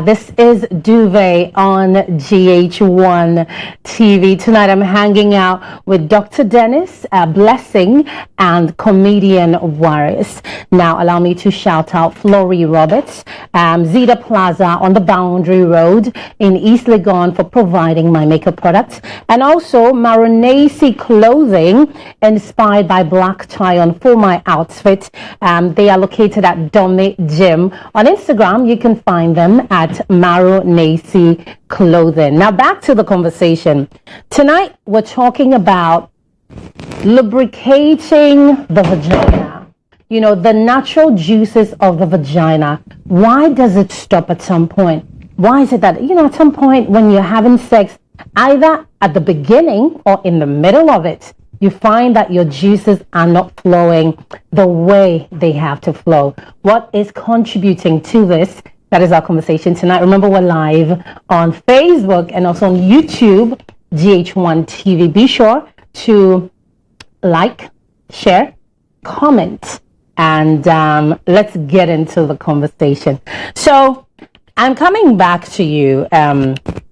B: This is Duvet on GH1 TV. Tonight I'm hanging out with Dr. Dennis, Blessing, and comedian Waris. Now allow me to shout out Flory Roberts, Zeta Plaza on the Boundary Road in East Legon for providing my makeup products, and also Maronese Clothing, inspired by black tie-on for my outfit. They are located at Duvet Gym. On Instagram, you can find them at Maronese Clothing. Now back to the conversation. Tonight, we're talking about lubricating the vagina. You know, the natural juices of the vagina. Why does it stop at some point? Why is it that, you know, at some point when you're having sex, either at the beginning or in the middle of it, you find that your juices are not flowing the way they have to flow? What is contributing to this? That is our conversation tonight. Remember, we're live on Facebook and also on YouTube, GH1 TV. Be sure to like, share, comment, and let's get into the conversation. So I'm coming back to you.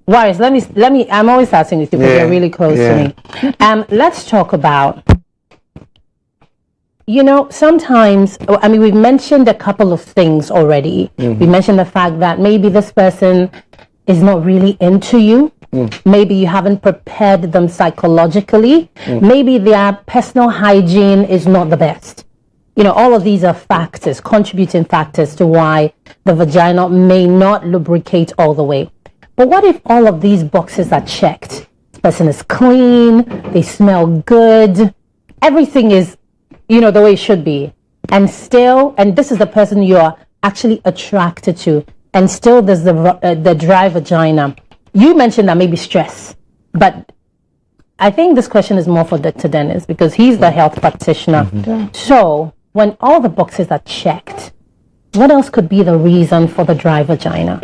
B: Waris, let me, I'm always asking you because you're really close to me. Let's talk about, you know, sometimes, I mean, we've mentioned a couple of things already. We mentioned the fact that maybe this person is not really into you. Maybe you haven't prepared them psychologically. Maybe their personal hygiene is not the best. You know, all of these are factors, contributing factors to why the vagina may not lubricate all the way. But what if all of these boxes are checked? This person is clean, they smell good, everything is, you know, the way it should be. And still, and this is the person you're actually attracted to, and still there's the dry vagina. You mentioned that maybe stress, but I think this question is more for Dr. Dennis because he's the health practitioner. So, when all the boxes are checked, what else could be the reason for the dry vagina?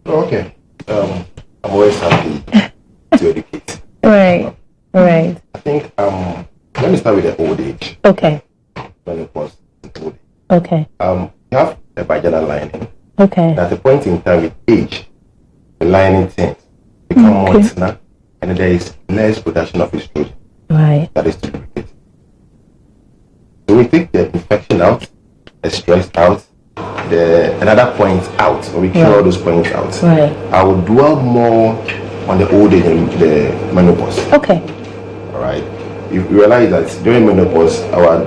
E: Okay. I'm always happy to educate.
B: Right. I
E: think, let me start with the old age.
B: Okay.
E: When it was old age.
B: Okay.
E: You have a vaginal lining.
B: Okay.
E: And at a point in time with age, the lining things become more thinner and there is less production of estrogen.
B: Right.
E: That is to lubricate. So we take the infection out, the stress out, another point out, or we cure all those points out.
B: Right.
E: I will dwell more on the old age and the menopause.
B: Okay.
E: All right. You realize that during menopause, our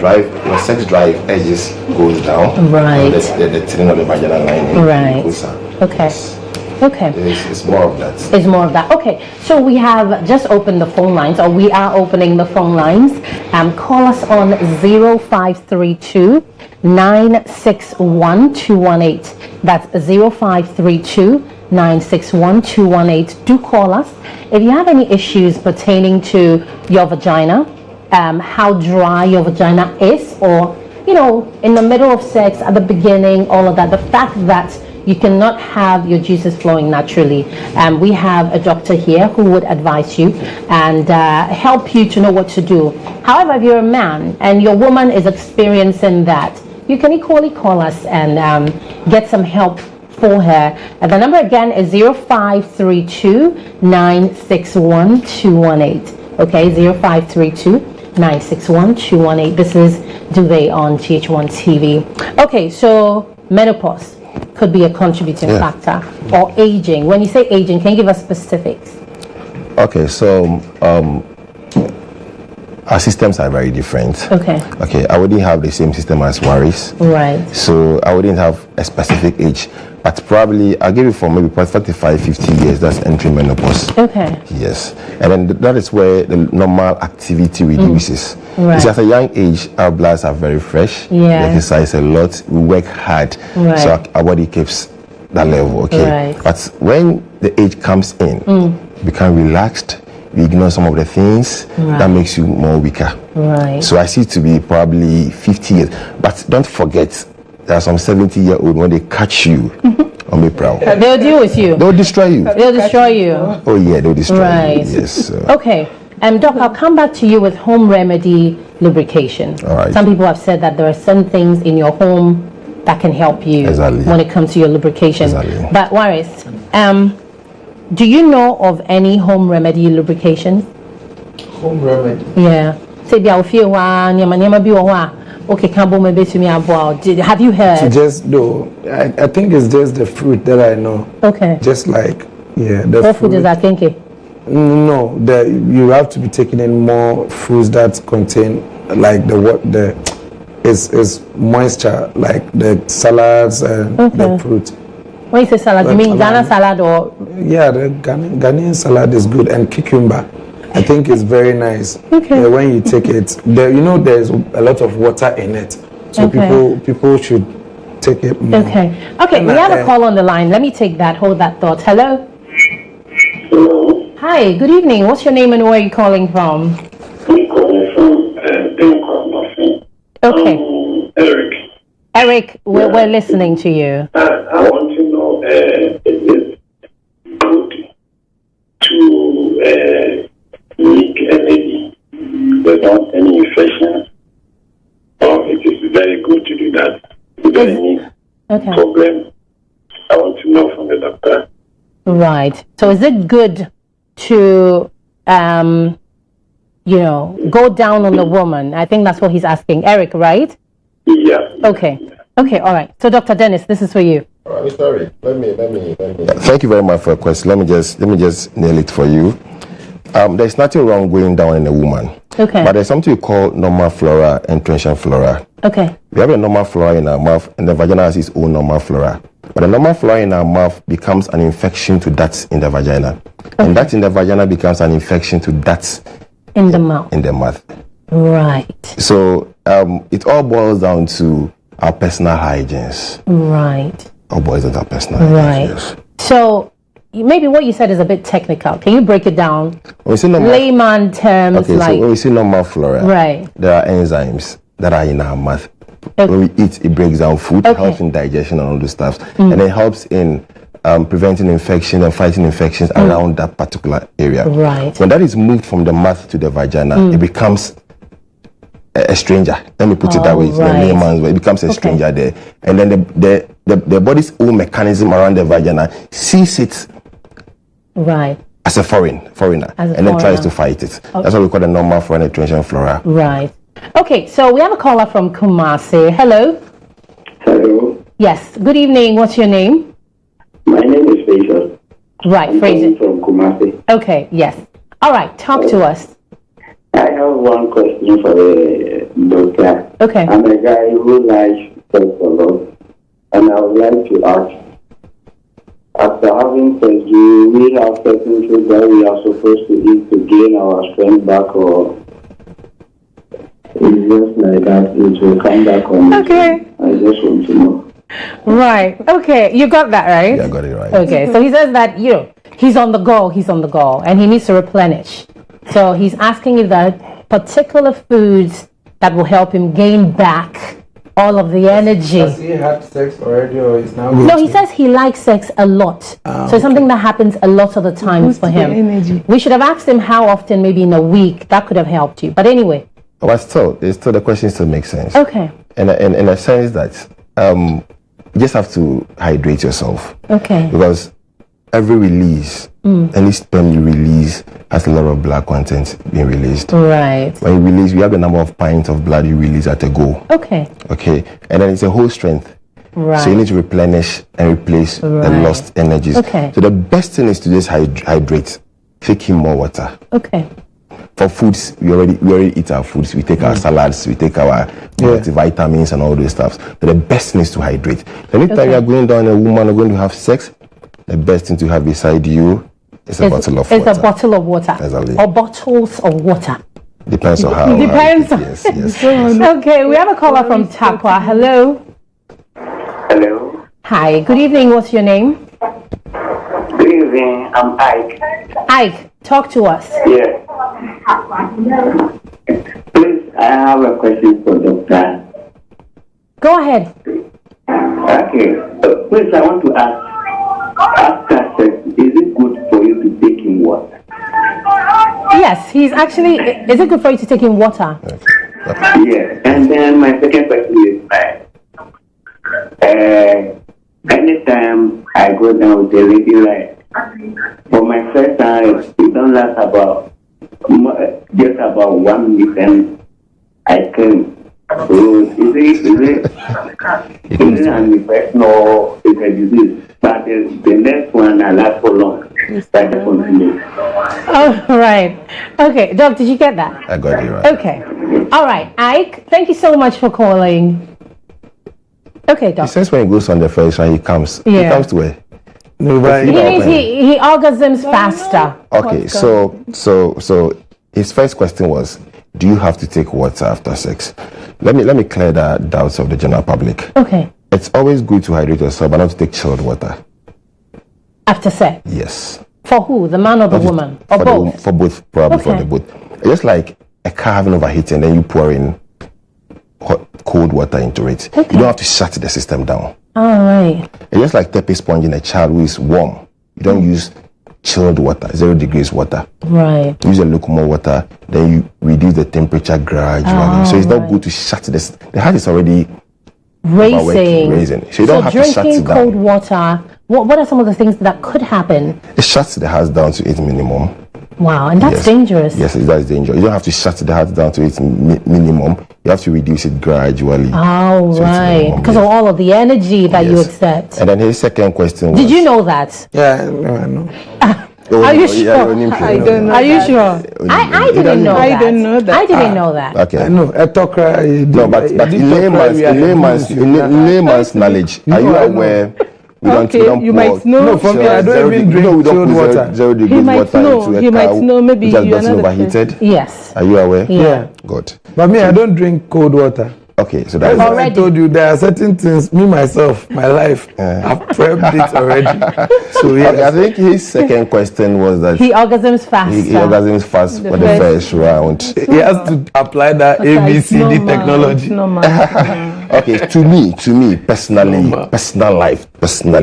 E: sex drive edges goes down.
B: Right.
E: The thinning of the vaginal lining.
B: Right.
E: Goes down.
B: Okay. Okay.
E: It's more of that.
B: It's more of that. Okay. So we have just opened the phone lines, or we are opening the phone lines. Call us on 0532 961 218. That's 0532 961 218. Do call us if you have any issues pertaining to your vagina, how dry your vagina is, or, you know, in the middle of sex, at the beginning, all of that. The fact that you cannot have your juices flowing naturally. We have a doctor here who would advise you and help you to know what to do. However, if you're a man and your woman is experiencing that, you can equally call us and get some help for her. And the number again is 0532 961 218. Okay, 0532 961 218. This is Duvet on GH1 TV. Okay, so menopause could be a contributing factor, or aging. When you say aging, can you give us specifics?
E: Okay, so our systems are very different. Okay, I wouldn't have the same system as Waris.
B: Right.
E: So I wouldn't have a specific age, but probably I'll give it for maybe 45, 50 years. That's entry menopause.
B: Okay.
E: Yes, and then that is where the normal activity reduces.
B: Right.
E: See, at a young age, our bloods are very fresh. We exercise a lot. We work hard, so our body keeps that level. Okay. But when the age comes in, become relaxed. We ignore some of the things that makes you more weaker.
B: Right.
E: So I see it to be probably 50 years. But don't forget, there are some 70-year-old when they catch you on the prowl.
B: They'll deal with you.
E: They'll destroy you.
B: They'll destroy you.
E: Oh yeah, they'll destroy you. Yes.
B: Okay. Doc, I'll come back to you with home remedy lubrication.
E: All right.
B: Some people have said that there are some things in your home that can help you when it comes to your lubrication. But Waris, do you know of any home remedy lubrication?
C: Home remedy.
B: Yeah. Say have you heard?
C: Just though, I think it's just the fruit that I know.
B: Okay.
C: Just like the
B: what food is that, Kenke?
C: No, you have to be taking in more foods that contain like is moisture, like the salads and the fruit.
B: When you say salad, you mean Ghana salad or?
C: Yeah, the Ghanaian salad is good, and cucumber, I think is very nice.
B: Okay.
C: When you take it, there's a lot of water in it, so people should take it more.
B: Okay, we have a call on the line. Let me take that. Hold that thought. Hello.
F: Hello.
B: Hi. Good evening. What's your name and where are you calling from?
F: I'm calling from Denmark.
B: Okay.
F: Eric.
B: Eric, we're listening to you.
F: I want to know, is it good to make a lady without any infection, or it is very good to do that without any problem? I want to know from the doctor.
B: Right. So is it good to, go down on the woman? I think that's what he's asking. Eric, right?
F: Yeah.
B: Okay, all right. So Dr. Dennis, this is for you.
E: All right, Mr. Eric, let me. Thank you very much for your question. Let me just nail it for you. There's nothing wrong going down in a woman.
B: Okay.
E: But there's something we call normal flora and transient flora.
B: Okay.
E: We have a normal flora in our mouth, and the vagina has its own normal flora. But the normal flora in our mouth becomes an infection to that in the vagina. Okay. And that in the vagina becomes an infection to that
B: in the mouth. Right.
E: So it all boils down to our personal hygienes.
B: Right.
E: All boils down to our personal hygienes. Yes.
B: So maybe what you said is a bit technical. Can you break it down?
E: When we say normal,
B: layman terms,
E: okay, so when we say normal flora,
B: right,
E: there are enzymes that are in our mouth. Okay. When we eat, it breaks down food, it helps in digestion and all those stuff, and it helps in preventing infection and fighting infections around that particular area.
B: Right.
E: When that is moved from the mouth to the vagina, it becomes a stranger. Let me put it that way. It's the layman's way. It becomes a stranger there, and then the body's own mechanism around the vagina sees it as a foreigner, and then tries to fight it. Okay. That's what we call the normal flora and transient flora.
B: Right. Okay, so we have a caller from Kumasi. Hello.
F: Hello.
B: Yes. Good evening. What's your name?
F: My name is Fraser.
B: Right, Fraser.
F: From Kumasi.
B: Okay. Yes. All right. Talk to us.
F: I have one question for the doctor.
B: Okay.
F: I'm a guy who likes sex a lot, and I would like to ask, after having sex, do we have certain food that we are supposed to eat to gain our strength back, or it's just like that, it will come back on?
B: Okay.
F: I just want to know.
B: Right. Okay. You got that right?
E: Yeah, I got it right.
B: Okay. So he says that, he's on the go, and he needs to replenish. So he's asking if there are particular foods that will help him gain back all of the energy.
C: Has he had sex already, or is now?
B: No, he says he likes sex a lot. So it's something that happens a lot of the time for him. We should have asked him how often, maybe in a week. That could have helped you. But anyway.
E: But still, the question still makes sense.
B: Okay.
E: And in a sense that you just have to hydrate yourself.
B: Okay.
E: Because every release, any sperm you release has a lot of blood content being released.
B: Right.
E: When you release, you have the number of pints of blood you release at a go.
B: Okay.
E: Okay. And then it's a whole strength.
B: Right.
E: So you need to replenish and replace the lost energies.
B: Okay.
E: So the best thing is to just hydrate. Take in more water.
B: Okay.
E: For foods, we already eat our foods. We take our salads, we take our vitamins and all those stuff. But the best thing is to hydrate. Anytime you are going down a woman or going to have sex, the best thing to have beside you is a bottle of water.
B: It's a bottle of water.
E: Exactly.
B: Or bottles of water.
E: Depends on how.
B: Depends.
E: Yes.
B: Okay, we have a caller from Takwa. Hello.
F: Hello.
B: Hi. Good evening. What's your name?
F: Good evening. I'm Ike.
B: Ike, talk to us.
F: Yes. Please, I have a question for Doctor.
B: Go ahead.
F: Okay. Please, I want to ask, after sex, is it good for you to take in water?
B: Yes, he's actually. Is it good for you to take in water?
F: Yeah, and then my second question is like, anytime I go down with a lady, like, for my first time, it don't last about just about 1 minute, and I can. So is it an infection or is a disease? But the next one I last for long. That is continue.
B: Oh, right. Okay, Doc, did you get that?
E: I got you right.
B: Okay. All right, Ike, thank you so much for calling. Okay,
E: He
B: Doc.
E: says when he goes on the first one, he comes. He
B: Yeah.
E: comes to where?
C: No, but
B: He means he orgasms faster.
E: Okay, so his first question was, do you have to take water after sex? Let me clear the doubts of the general public.
B: Okay.
E: It's always good to hydrate yourself, but not to take chilled water.
B: After sex.
E: Yes.
B: For who? The man or the woman? Or
E: For
B: both?
E: for both, probably for
B: Okay.
E: the both. Just like a car having overheating, and then you pour in cold water into it.
B: Okay.
E: You don't have to shut the system down.
B: All right.
E: It's just like tapping sponge in a child who is warm. You don't use chilled water, 0 degrees water.
B: Right.
E: Use a lukewarm water, then you reduce the temperature gradually. So it's not good to shut this. The heart is already raising. So you don't have to shut
B: drinking
E: it down.
B: cold water, what are some of the things that could happen?
E: It shuts the heart down to its minimum.
B: Wow, and that's
E: Yes.
B: dangerous.
E: Yes, that is dangerous. You don't have to shut the heart down to its minimum. You have to reduce it gradually.
B: Oh,
E: its
B: right.
E: minimum,
B: Because
E: yes.
B: of all of the energy that you
E: Yes.
B: accept.
E: And then his second question was...
B: Did you know that?
C: yeah, no, I know.
E: Oh,
B: Are you
E: no,
B: sure?
E: yeah, Olympian,
D: I don't know.
B: Are you
D: that.
B: sure? I didn't know
D: I
B: that.
D: didn't know that.
B: I didn't know that.
E: Okay.
C: I know. A talker.
E: No, but in layman's knowledge, are you aware we
D: Okay,
E: don't
D: you
E: pour
D: might know.
C: No, for me, I don't even drink
E: we don't
C: chilled
E: put
C: water.
E: 0
D: He
E: degrees
D: might
E: water
D: know.
E: into a
D: He might
E: cow
D: know. Maybe
E: which has
D: you're
E: gotten
D: not the
E: overheated.
B: Yes.
E: Are you aware?
C: Yeah.
E: Good.
C: But me, I don't drink cold water.
E: Okay, so that's
C: That's why I
B: Already.
C: told you there are certain things, me, myself, my life, I've prepped it already. So,
E: Okay, I
C: yeah.
E: think his second question was that
B: He orgasms faster.
E: he orgasms fast for the first round.
C: He has to apply that ABCD technology.
E: Okay, to me, personally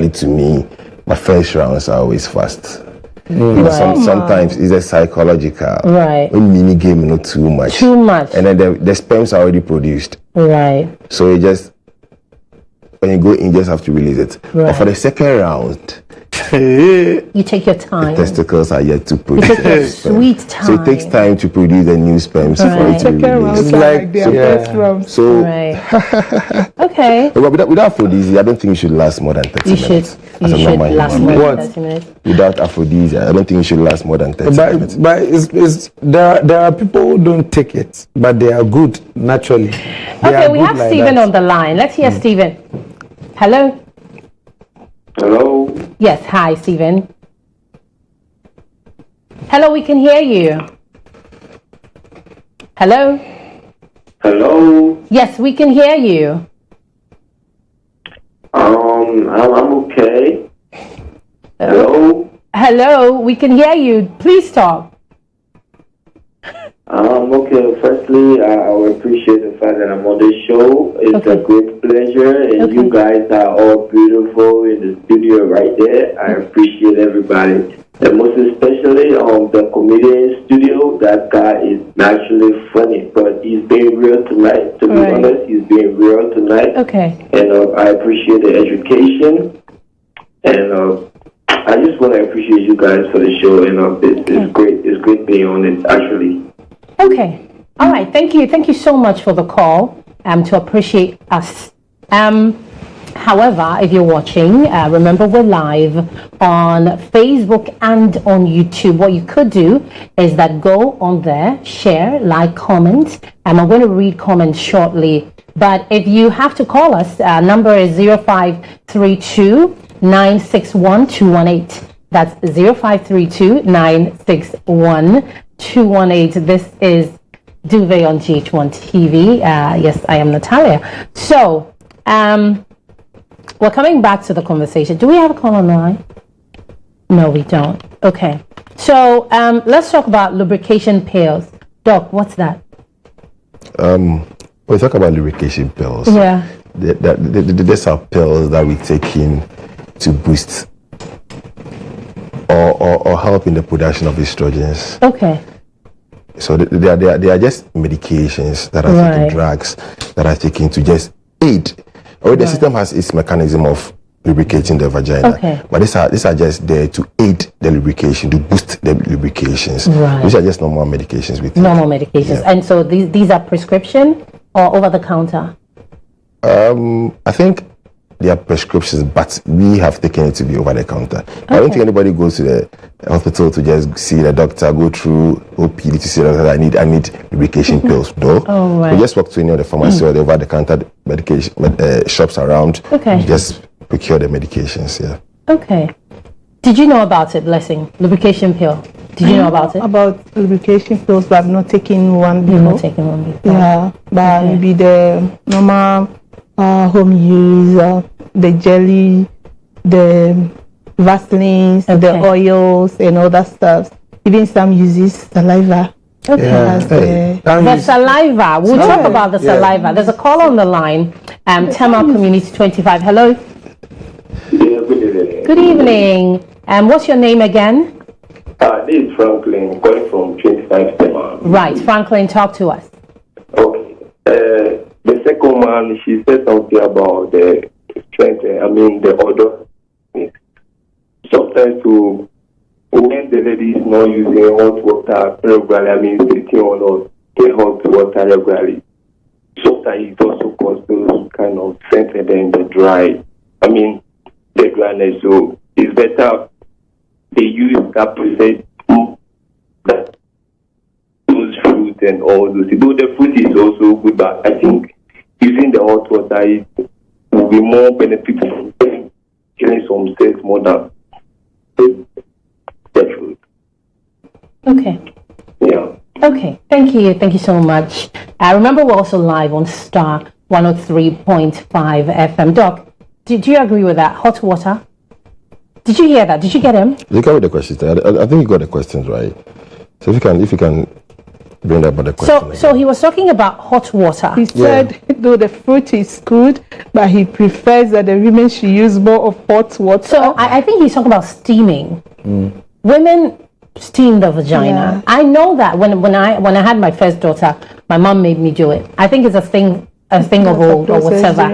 E: to me, my first rounds are always fast. Because sometimes it's a psychological.
B: Right.
E: When mini game, not too much.
B: Too much.
E: And then the sperms are already produced.
B: Right.
E: So you just, when you go in, you just have to release it.
B: Right.
E: But for the second round,
B: You take your time.
E: testicles are yet to
B: You
E: produce.
B: take your
E: the sperm.
B: sweet time.
E: So it takes time to produce the new sperms for
B: Right.
E: it to
D: Second round
E: release.
C: It's
D: like
C: like-
D: their
C: yeah.
D: first round.
E: So
B: Right. Okay.
E: but without aphrodisiac, I don't think you should last more than 30
B: You should.
E: minutes.
B: You
E: as a
B: should
E: normal
B: last
E: human
B: more
E: being.
B: than 30 minutes.
E: Without aphrodisiac, I don't think you should last more than 30 minutes.
C: But there are people who don't take it, but they are good naturally. They
B: Okay,
C: are
B: we
C: good
B: have
C: like
B: Stephen
C: that.
B: on the line. Let's hear Stephen. Hello?
F: Hello?
B: Yes, hi, Stephen. Hello, we can hear you. Hello?
F: Hello?
B: Yes, we can hear you.
F: I'm okay. Hello?
B: Hello, we can hear you. Please talk.
F: Okay. Firstly, I would appreciate the fact that I'm on the show. It's
B: Okay.
F: a great pleasure, and
B: Okay.
F: you guys are all beautiful in the studio right there. I appreciate everybody, and most especially the comedian studio. That guy is naturally funny, but he's being real tonight. To be
B: Right.
F: honest, he's being real tonight.
B: Okay.
F: And I appreciate the education, and I just want to appreciate you guys for the show. And it's great. It's great being on it. Actually.
B: Okay. All right. Thank you. Thank you so much for the call. To appreciate us. However, if you're watching, remember we're live on Facebook and on YouTube. What you could do is that go on there, share, like, comment, and I'm going to read comments shortly. But if you have to call us, number is 0532 961 218. That's 0532 961 218. This is Duvet on GH1 TV. Yes, I am Natalia. So, we're coming back to the conversation. Do we have a call on the line? No, we don't. Okay. So, let's talk about lubrication pills. Doc, what's that?
E: When we talk about lubrication pills,
B: Yeah.
E: these are pills that we take in to boost or help in the production of estrogens.
B: Okay.
E: So they are just medications that are taken, drugs that are taken to just aid. Or the system has its mechanism of lubricating the vagina, but these are just there to aid the lubrication, to boost the lubrications. These are just normal medications.
B: Normal medications, and so these are prescription or over the counter.
E: I think they are prescriptions, but we have taken it to be over the counter. I don't think anybody goes to the hospital to just see the doctor, go through OPD to say that I need lubrication pills. No, we just walk to any of the pharmacy or the over the counter medication shops around. Just procure the medications.
B: Okay. Did you know about it, Blessing? Lubrication pill. Did you know about it?
D: About lubrication pills, but I've not taken one before.
B: You've not taken one before.
D: Yeah, but maybe the normal home use, the jelly, the Vaselines, the oils, and all that stuff. Even some uses saliva.
B: The saliva. We'll talk about the saliva. There's a call on the line. Tema Community 25. Hello.
F: Good
B: evening. What's your name again?
F: This is Franklin, calling from 25 Tema.
B: Right, Franklin, talk to us.
F: Okay. The second one, she said something about the strength, the odor. Sometimes when the lady is not using hot water regularly, sitting on the hot water regularly, sometimes it also causes those kind of scent and then the dryness. So it's better they use that process, that those fruit and all those. Though the fruit is also good, but I think using the hot water will be more beneficial than killing some cells more than the fruit.
B: Okay.
F: Yeah.
B: Okay. Thank you so much. Remember, we're also live on Star 103.5 FM. Doc, did you agree with that? Hot water? Did you hear that? Did you get him?
E: You got the questions. I think you got the questions right. So if you can bring up the question.
B: So he was talking about hot water.
D: He said, though the fruit is good, but he prefers that the women should use more of hot water.
B: So I think he's talking about steaming. Women steam the vagina. I know that when I had my first daughter, my mom made me do it. I think it's a thing of old or whatever.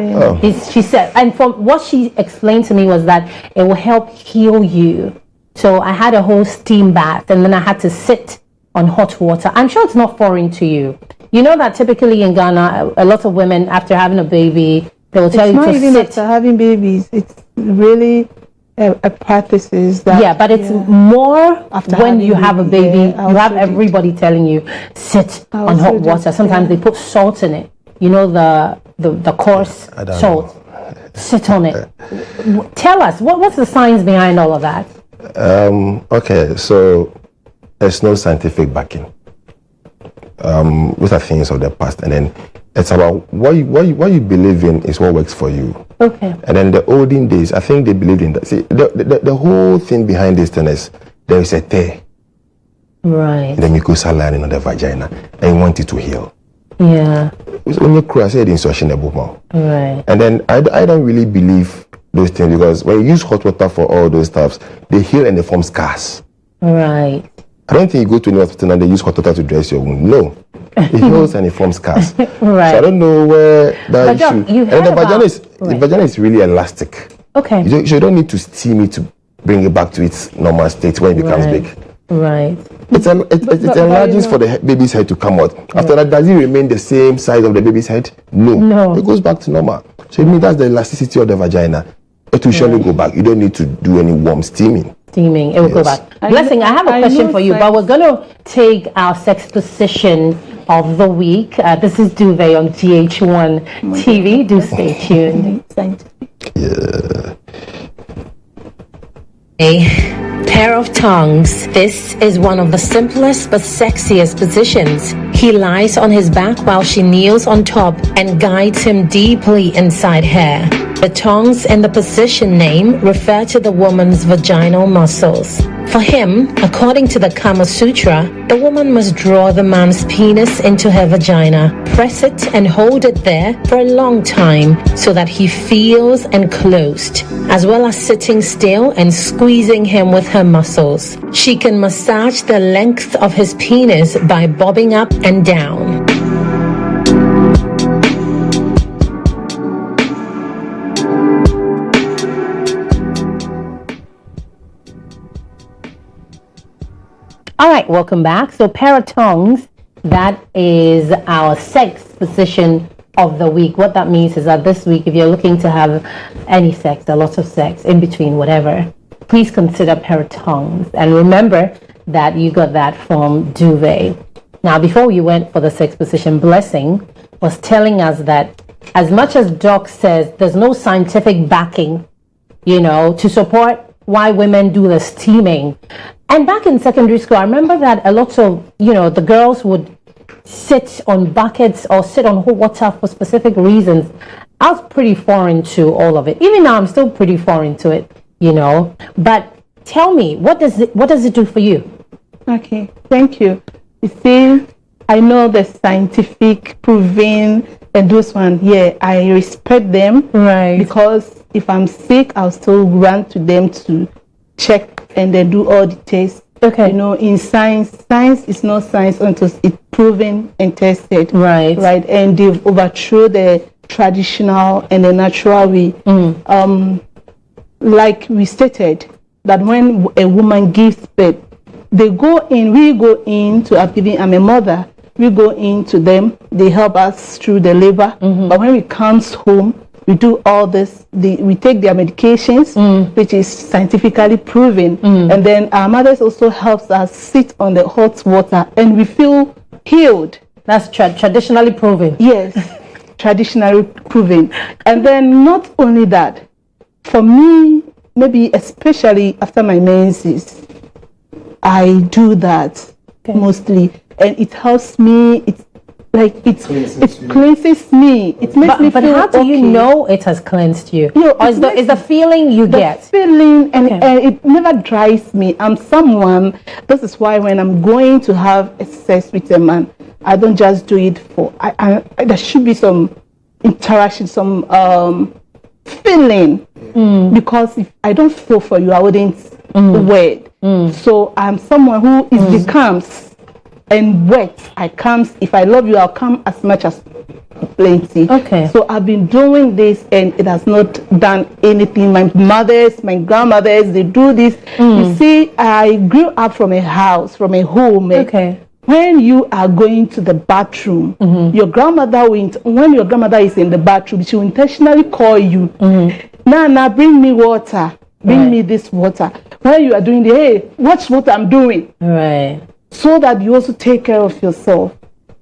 B: She said, and from what she explained to me was that it will help heal you. So I had a whole steam bath, and then I had to sit on hot water. I'm sure it's not foreign to you. You know that typically in Ghana, a lot of women after having a baby, they will tell you to sit.
D: It's not even after having babies. It's really a practice that.
B: But it's more when you have a baby. You have everybody telling you sit on hot water. Sometimes they put salt in it. You know the coarse salt. Sit on it. Tell us what's the science behind all of that?
E: Okay, so there's no scientific backing. Those are things of the past, and then it's about what you believe in is what works for you.
B: Okay.
E: And then the olden days, I think they believed in that. See, the whole thing behind this thing is there is a tear.
B: Right.
E: The mucosal lining of the vagina, and you want it to heal.
B: Yeah.
E: When you cry, I said insoluble.
B: Right.
E: And then I don't really believe those things, because when you use hot water for all those stuffs, they heal and they form scars.
B: Right.
E: I don't think you go to any hospital and they use hot water to dress your wound. No. It heals and it forms scars.
B: Right.
E: So I don't know where that
B: Doc,
E: issue. And the vagina is really elastic.
B: Okay.
E: You don't need to steam it to bring it back to its normal state when it becomes big.
B: Right.
E: It enlarges for the baby's head to come out. After that, does it remain the same size of the baby's head? No. It goes back to normal. So it means that's the elasticity of the vagina. It will surely go back. You don't need to do any warm steaming.
B: It will go back. Blessing, I have a question for you, but we're going to take our sex position of the week. This is Duvet on GH1 TV. Do stay tuned. A pair of tongues. This is one of the simplest but sexiest positions. He lies on his back while she kneels on top and guides him deeply inside her. The tongs and the position name refer to the woman's vaginal muscles. For him, according to the Kama Sutra, the woman must draw the man's penis into her vagina, press it and hold it there for a long time so that he feels enclosed, as well as sitting still and squeezing him with her muscles. She can massage the length of his penis by bobbing up and down. All right, welcome back. So pair of tongues, that is our sex position of the week. What that means is that this week, if you're looking to have any sex, a lot of sex, in between, whatever, please consider pair of tongues. And remember that you got that from Duvet. Now, before we went for the sex position, Blessing was telling us that as much as Doc says there's no scientific backing, to support why women do the steaming. And back in secondary school, I remember that a lot of, the girls would sit on buckets or sit on hot water for specific reasons. I was pretty foreign to all of it. Even now, I'm still pretty foreign to it, But tell me, what does it do for you?
D: Okay, thank you. You see, I know the scientific proving and those one, I respect them.
B: Right.
D: Because if I'm sick, I'll still run to them to check and then do all the tests.
B: Okay.
D: In science is not science until it's proven and tested.
B: Right.
D: Right. And they've overthrown the traditional and the natural way. Like we stated, that when a woman gives birth, we go in to I'm a mother, we go in to them, they help us through the labor. But when we comes home, we do all this, we take their medications, which is scientifically proven. And then our mothers also helps us sit on the hot water and we feel healed.
B: That's traditionally proven.
D: Yes, traditionally proven. And then not only that, for me, maybe especially after my menses, I do that mostly. And it helps me, it cleanses me. It makes me feel. But
B: how do you know it has cleansed you? Or is the feeling you get?
D: Feeling, and it never dries me. I'm someone. This is why when I'm going to have sex with a man, I don't just do it for. There should be some interaction, some feeling. Because if I don't feel for you, I wouldn't wait. So I'm someone who becomes. And wet, I come. If I love you, I'll come as much as plenty.
B: Okay.
D: So I've been doing this, and it has not done anything. My mothers, my grandmothers, they do this. You see, I grew up from a house, from a home.
B: Okay.
D: When you are going to the bathroom, your grandmother when your grandmother is in the bathroom, she will intentionally call you. Nana, bring me water. Bring me this water. When you are doing watch what I'm doing.
B: Right.
D: So that you also take care of yourself.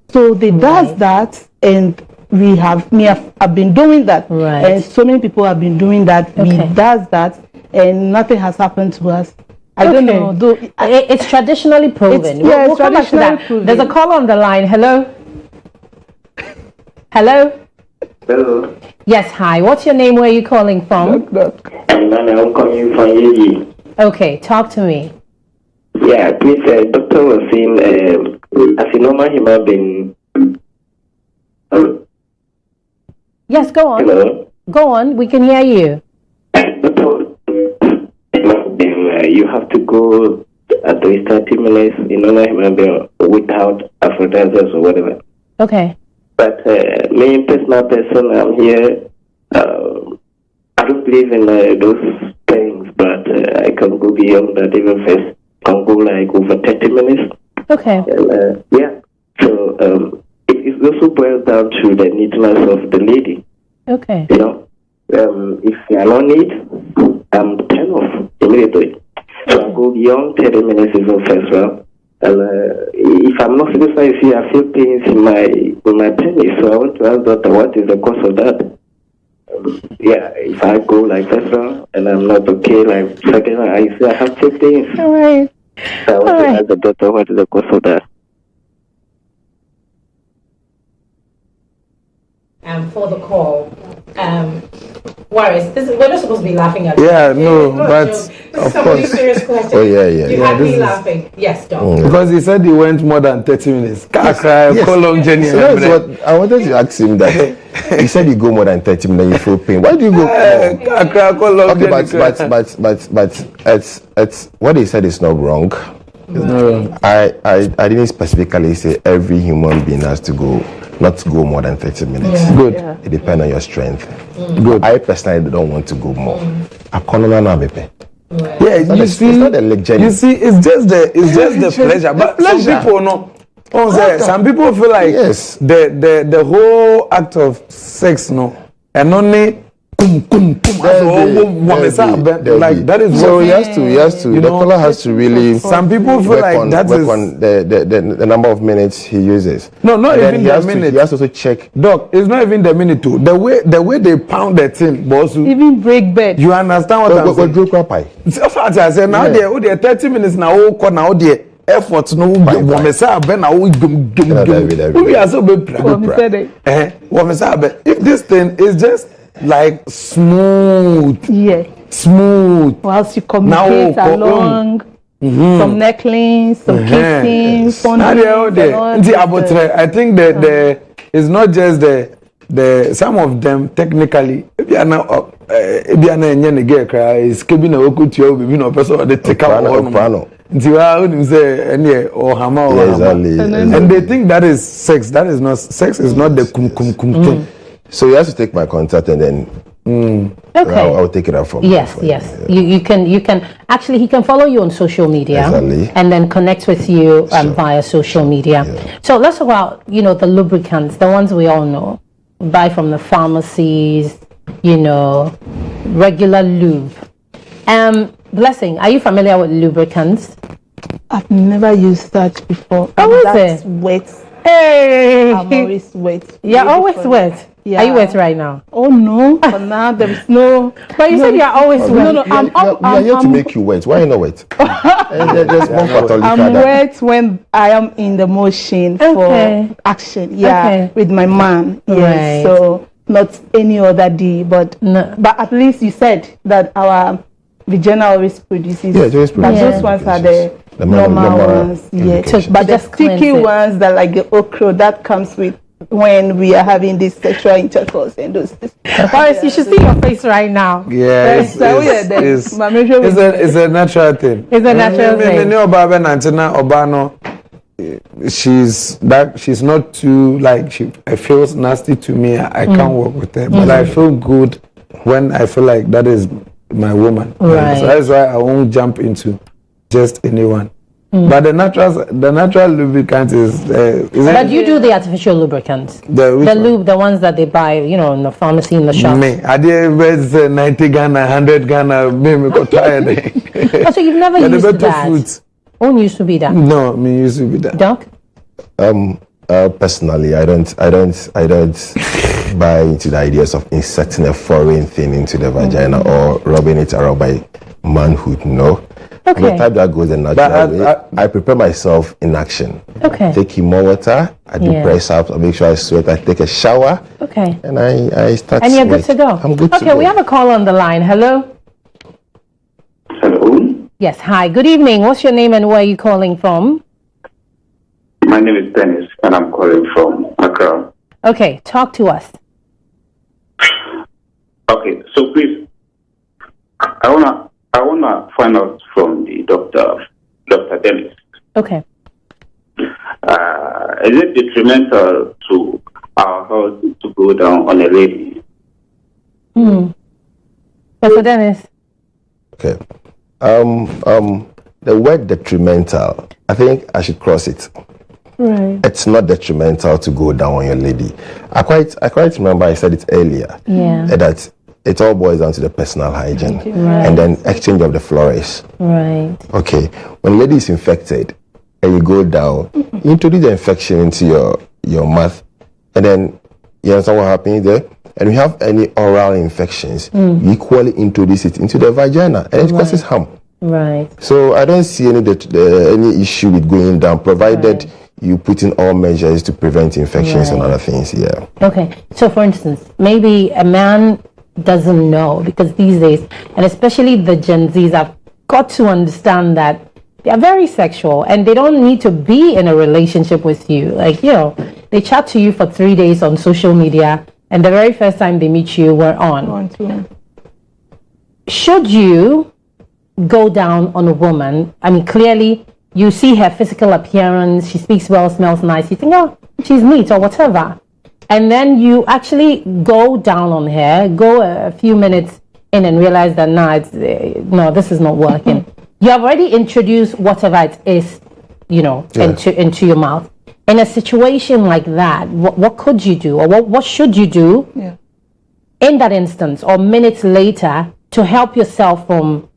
D: So they does that, and I've been doing that, and so many people have been doing that. We does that, and nothing has happened to us. I don't know. Though
B: it's traditionally proven. We'll come back to that. Proven. There's a call on the line. Hello. Hello.
F: Hello.
B: Yes. Hi. What's your name? Where are you calling from?
F: I'm calling from Hygiene.
B: Okay. Talk to me.
F: Yeah, please, doctor was saying, as a normal human being.
B: Yes, go on.
F: Hello?
B: Go on, we can hear you.
F: Doctor, you have to go at least 30 minutes in normal human being without aphrodisiacs or whatever.
B: Okay.
F: But me, personal person, I'm here. I don't believe in those things, but I can go beyond that even first. Can go like over 30 minutes.
B: Okay.
F: And, so it also boils down to the neatness of the lady.
B: Okay.
F: If you are not neat, I'm turn off immediately. So I go beyond 30 minutes even first round. And if I'm not satisfied, I feel pains in my penis. So I want to ask doctor, what is the cause of that? If I go like first round and I'm not okay, like second round, I say I have 2 pains.
B: All right.
F: So I want to ask the doctor, what is the cause of that?
B: For the call, Worries. We're not supposed to be laughing at
C: Yeah,
B: this.
C: no,
B: It's not a
C: but
B: joke. This
C: of
B: is a really
C: course.
B: serious question.
E: Oh, yeah.
B: You
E: Yeah,
B: had
C: this
B: me
C: is-
B: laughing. Yes, Doc.
C: Because he said he went more than 30 minutes.
E: Yes.
C: How long journey?
E: So that's what I wanted to ask him. That he said you go more than 30 minutes, you feel pain. Why do you go? Okay, but it's what he said is not wrong. I didn't specifically say every human being has to go, not to go more than 30 minutes.
B: Yeah.
C: Good.
D: Yeah.
E: It depends on your strength.
C: Good.
E: I personally don't want to go more. I can't
C: Yeah, you
E: it's
C: see,
E: not a legend.
C: you see, it's just the pleasure. But
E: pleasure.
C: some people know. Some people feel like
E: Yes.
C: the whole act of sex, no, and only like that is
E: so
C: what
E: he has to
C: You
E: the
C: know,
E: fella has to really
C: some people feel
E: work
C: like
E: on,
C: that
E: work
C: is
E: on the number of minutes he uses.
C: No, not
E: And then
C: even
E: he
C: the
E: has
C: minute.
E: he has to also check.
C: Doc, it's not even the minute too. The way they pound the thing, boss.
D: Even break bed.
C: You understand what I'm saying?
E: Go crap pie.
C: So far as I say now there 30 minutes now now there effort no wo me say abe na wo gum we are so be wo me say abe if this thing is just like smooth
D: Yeah. Whilst you communicate
C: Now,
D: along, some necklings, some kissing,
C: I think that it's not just the some of them technically if you are now is keeping a okutu baby no person they take out and they think that is sex. That is not sex. Is not the kum thing.
E: So he has to take my contact and then
B: Okay.
E: I'll take it out from
B: Yes,
E: from-
B: yes.
E: yeah.
B: You can actually he can follow you on social media
E: Exactly.
B: and then connect with you
E: Sure.
B: via social media.
E: Yeah.
B: So let's talk about the lubricants, the ones we all know, buy from the pharmacies, regular lube. Blessing, are you familiar with lubricants?
D: I've never used that before.
B: Oh, is
D: That's
B: it?
D: wet.
B: Hey,
D: I'm always wet.
B: you're
D: Really
B: always
D: funny.
B: wet.
D: Yeah.
B: Are you wet right now?
D: Oh no, for now there is no.
B: But you said you're always wet.
D: No,
E: We are here to make you wet. Why are you not wet? There's one pathological
D: I'm
E: that-
D: wet when I am in the motion
B: Okay.
D: for action. Yeah,
B: Okay.
D: with my man. Yes.
B: Right.
D: So not any other day, but
B: No.
D: but at least you said that our Vaginal always produces.
E: Yeah, it always
D: That
E: produces.
D: those ones are the
E: The
D: normal
E: normal
D: ones. Yeah.
E: lubrication.
D: But the
B: Just cleanse
D: sticky
B: it.
D: ones that like the okra that comes with when we are having this sexual intercourse and those.
B: Boris, you should see your face right now.
C: Yeah,
D: It's
C: a natural thing.
B: It's a natural thing.
C: She's not too like it feels nasty to me. I can't work with her, but I feel good when I feel like that is my woman.
B: Right.
C: So that's why I won't jump into just anyone. But the natural lubricant is
B: But you do the artificial lubricants. The lube, the ones that they buy, in the pharmacy, in the shop.
C: Me, I did 90 Ghana, 100 Ghana, me got tired.
B: Oh, so you've never
C: Yeah, the
B: used
C: better
B: that?
C: fruits.
B: Own used to be that.
C: No, me used to be that.
B: Doc?
E: Personally, I don't buy into the ideas of inserting a foreign thing into the vagina or rubbing it around by manhood. No. I'm the
B: Okay.
E: type that goes the natural way. I prepare myself in action.
B: Okay.
E: Take in more water. I do
B: Yeah.
E: press up. I make sure I sweat. I take a shower.
B: Okay.
E: And I start.
B: And you're good
E: sweat.
B: to go.
E: I'm good to go.
B: Okay, we have a call on the line. Hello?
F: Hello,
B: Yes, hi. Good evening. What's your name and where are you calling from?
F: my name is Dennis, and I'm calling from Accra.
B: Okay, talk to us.
F: Okay, so please, I wanna find out from the Dr. Dennis.
B: Okay.
F: Is it detrimental to our health to go down on a lady?
B: Dr. Dennis?
E: Okay. The word detrimental, I think I should cross it.
B: Right.
E: It's not detrimental to go down on your lady. I quite remember I said it earlier.
B: Yeah.
E: That it all boils down to the personal hygiene and then exchange of the flores.
B: Right.
E: Okay. When a lady is infected and you go down, you introduce the infection into your mouth, and then you understand what happens there? And we have any oral infections, you equally introduce it into the vagina, and it causes harm.
B: Right.
E: So I don't see any issue with going down, provided you put in all measures to prevent infections and other things. Yeah.
B: Okay. So, for instance, maybe a man doesn't know, because these days, and especially the Gen Zs, have got to understand that they are very sexual and they don't need to be in a relationship with you. Like, they chat to you for 3 days on social media, and the very first time they meet you, we're on. Should you go down on a woman? I mean, clearly you see her physical appearance, she speaks well, smells nice, you think, oh, she's neat or whatever. And then you actually go down on her, go a few minutes in and realize that, no, this is not working. You have already introduced whatever it is, into your mouth. In a situation like that, what could you do, or what should you do in that instance, or minutes later, to help yourself from,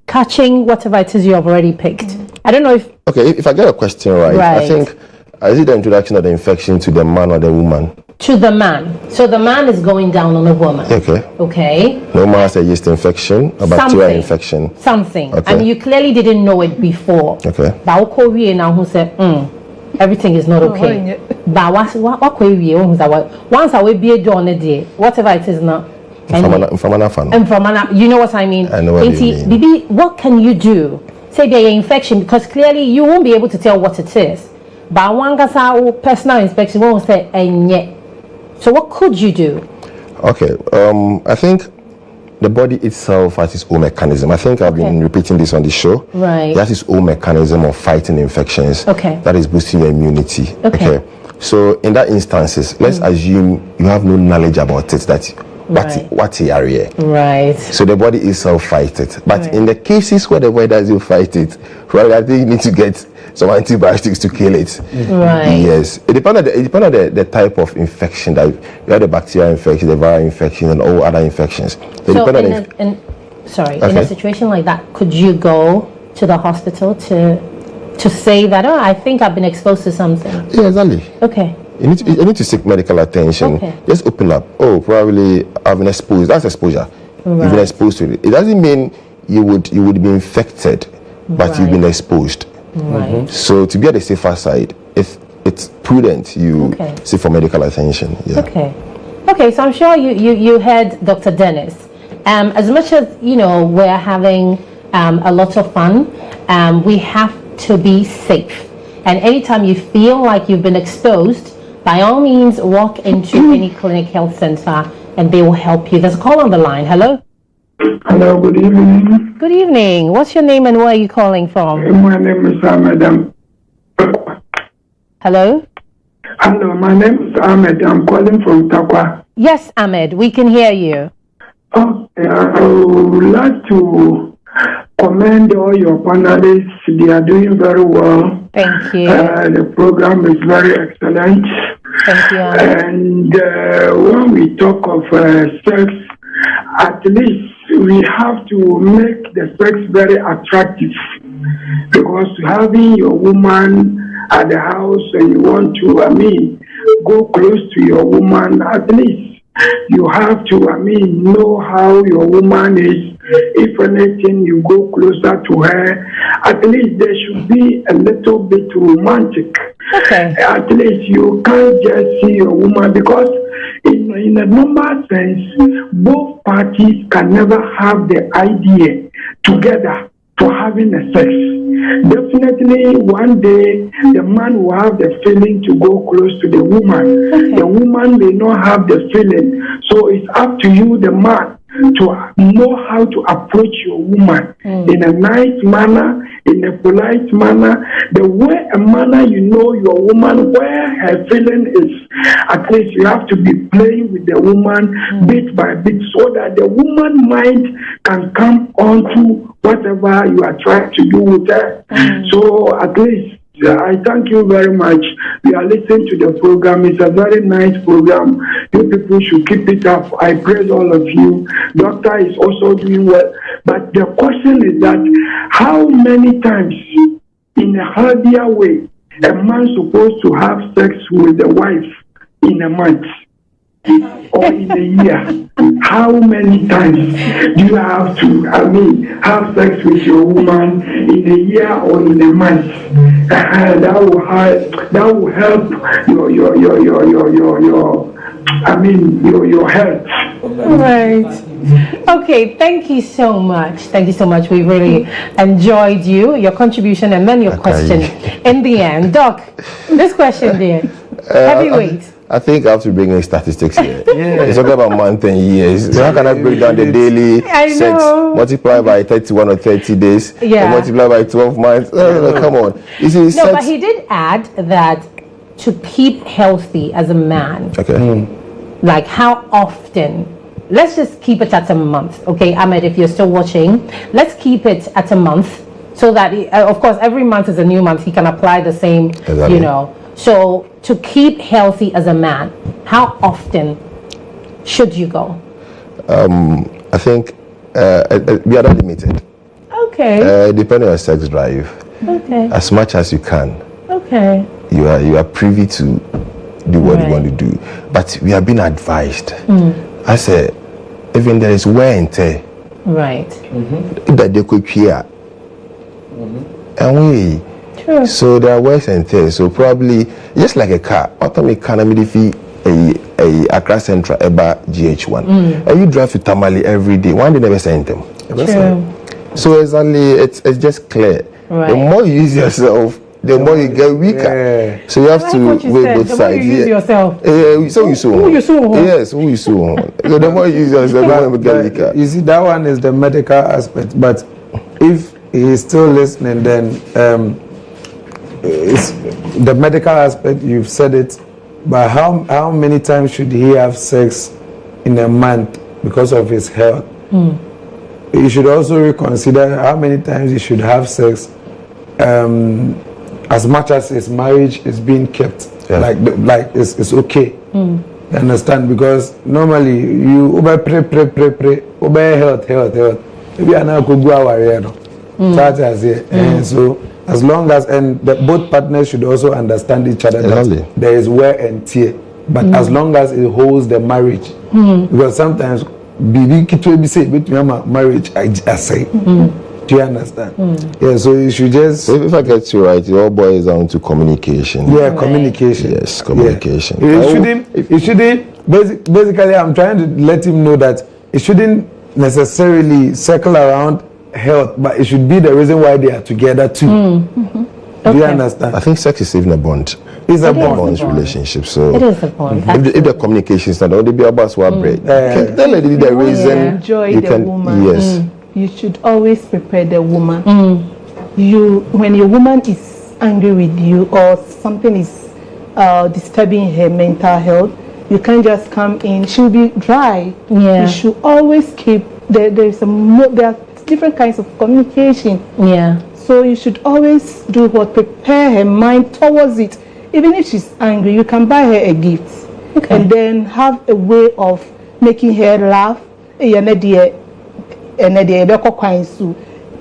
B: catching whatever it is you have already picked? I don't know if...
E: Okay, if I get a question right. I think, is it the introduction of the infection to the man or the woman?
B: To the man. So the man is going down on the woman. Okay.
E: No man has a yeast infection, a bacterial infection.
B: Something.
E: Okay.
B: I mean, you clearly didn't know it before.
E: Okay.
B: But now who said, everything is not okay. But once I will be done a day, whatever it is now.
E: You
B: know what I mean?
E: I know what you mean.
B: Bibi, what can you do? Say their infection, because clearly you won't be able to tell what it is. But one personal inspection won't say, so what could you do?
E: Okay, I think the body itself has its own mechanism. I think I've been repeating this on the show.
B: Right.
E: It has its own mechanism of fighting infections.
B: Okay.
E: That is boosting your immunity.
B: Okay.
E: So in that instances, let's assume you have no knowledge about it, that what area.
B: Right.
E: So the body itself fights it. But in the cases where the body doesn't fight it, well, I think you need to get some antibiotics to kill it.
B: Right.
E: Yes. It depends on the type of infection that you have, the bacterial infection, the viral infection, and all other infections.
B: So in a situation like that, could you go to the hospital to say that, I think I've been exposed to something?
E: Yeah, exactly.
B: Okay.
E: You need to seek medical attention.
B: Okay.
E: Just open up. Oh, probably I've been exposed. That's exposure. You've been exposed to it. It doesn't mean you would be infected, but you've been exposed.
B: Right.
E: So to be at the safer side, if it's prudent, you seek for medical attention. Yeah.
B: Okay. So I'm sure you heard Dr. Dennis. As much as we're having a lot of fun, we have to be safe. And anytime you feel like you've been exposed, by all means, walk into any clinic, health center, and they will help you. There's a call on the line. Hello?
G: Hello, good evening.
B: Good evening. What's your name and where are you calling from?
G: My name is Ahmed.
B: Hello?
G: Hello, my name is Ahmed. I'm calling from Takwa.
B: Yes, Ahmed, we can hear you.
G: Okay, I would like to commend all your panelists. They are doing very well.
B: Thank you.
G: The program is very excellent.
B: Thank you.
G: And when we talk of sex, at least we have to make the sex very attractive, because having your woman at the house and you want to, go close to your woman, at least you have to, know how your woman is. If anything, you go closer to her. At least there should be a little bit romantic.
B: Okay.
G: At least you can't just see your woman, because in a normal sense, both parties can never have the idea together to having a sex. Definitely one day the man will have the feeling to go close to the woman.
B: Okay.
G: The woman may not have the feeling. So it's up to you, the man, to know how to approach your woman in a nice manner, in a polite manner, the way a manner you know your woman, where her feeling is. At least you have to be playing with the woman bit by bit, so that the woman mind can come onto whatever you are trying to do with her. So at least I thank you very much. We are listening to the program. It's a very nice program. You people should keep it up. I praise all of you. Doctor is also doing well. But the question is that how many times in a healthier way a man supposed to have sex with the wife in a month or in a year? How many times do you have to, have sex with your woman in a year or in a month? That will help your your health.
B: Right. Okay, thank you so much. Thank you so much. We really enjoyed your contribution, and then your question in the end. Doc, this question there, heavyweight.
E: I think I have to bring in statistics here. It's talking about months and years. So how can I break down the daily sex, multiply by 31 or 30 days, or multiply by 12 months? No, come on. You see,
B: no, but he did add that to keep healthy as a man.
E: Okay.
B: Like how often? Let's just keep it at a month. Okay, Ahmed, if you're still watching, let's keep it at a month so that, of course, every month is a new month. He can apply the same,
E: exactly.
B: So to keep healthy as a man, how often should you go?
E: I think we are not limited.
B: Okay.
E: Depending on your sex drive.
B: Okay.
E: As much as you can.
B: Okay.
E: You are privy to do what you want to do. But we have been advised. I said, even there is wear and tear.
B: Right.
E: That they could hear. And we.
B: True.
E: So there are wears and tears. So probably just like a car, automatic car, a Accra Central Eba GH1, and you drive to Tamale every day. One day never send them.
B: True.
E: So exactly, it's just clear.
B: Right.
E: The more you use yourself, the more you get weaker. So you have to weigh both sides.
B: The more you use yourself.
E: So you
B: who you sue on?
E: Yes, who you sue on. So the more you use yourself, the more you get weaker.
C: You see, that one is the medical aspect. But if he is still listening, then it's the medical aspect. You've said it. But how many times should he have sex in a month because of his health? You should also reconsider how many times he should have sex as much as his marriage is being kept. Like it's okay. You understand? Because normally you pray health. Maybe I now could go away. So as long as both partners should also understand each other that there is wear and tear, but as long as it holds the marriage, because sometimes marriage I say. Do you understand? Yeah, so you should just.
E: If I get you right, it all boils down to communication.
C: Yeah, communication.
E: Yes, communication.
C: Yeah. It shouldn't. Basically, I'm trying to let him know that it shouldn't necessarily circle around health, but it should be the reason why they are together too. Do you understand?
E: I think sex is even a bond.
C: It's a bond
E: relationship. So
B: it is a bond.
E: If the communication is not, only be about swap break. Tell lady the reason
D: enjoy
E: you
D: the
E: can.
D: woman.
E: Yes.
D: You should always prepare the woman. When your woman is angry with you or something is disturbing her mental health, you can't just come in. She'll be dry.
B: Yeah.
D: You should always keep. There are different kinds of communication.
B: Yeah.
D: So you should always do what? Prepare her mind towards it. Even if she's angry, you can buy her a gift. Okay. And then have a way of making her laugh.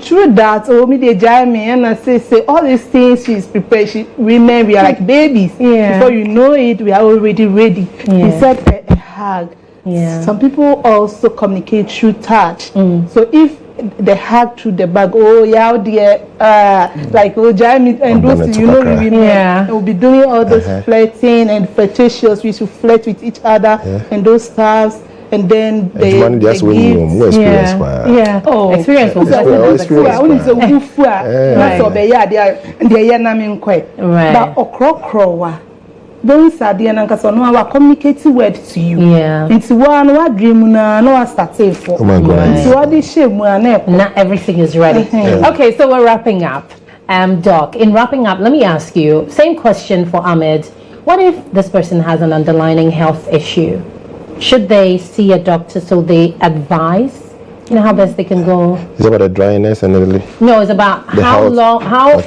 D: True that, and I say all these things she's prepared. Women, we are like babies.
B: Yeah.
D: Before you know it, we are already ready.
B: Yeah.
D: He said a hug.
B: Yeah.
D: Some people also communicate through touch. So if the hug through the bag, dear, like Jamie and those, women will be doing all those flirting and flirtatious. We should flirt with each other and those stuffs. And then they
E: experience.
B: Oh, experience. But
D: those are the anankasono communicating word to you.
B: Yeah.
D: It's one what dream no start for.
E: Oh my God.
D: It's what this shame
B: not everything is ready. Okay, so we're wrapping up. Doc, in wrapping up, let me ask you, same question for Ahmed. What if this person has an underlying health issue? Should they see a doctor so they advise? You know how best they can go?
E: It's about the dryness and everything.
B: No, it's about how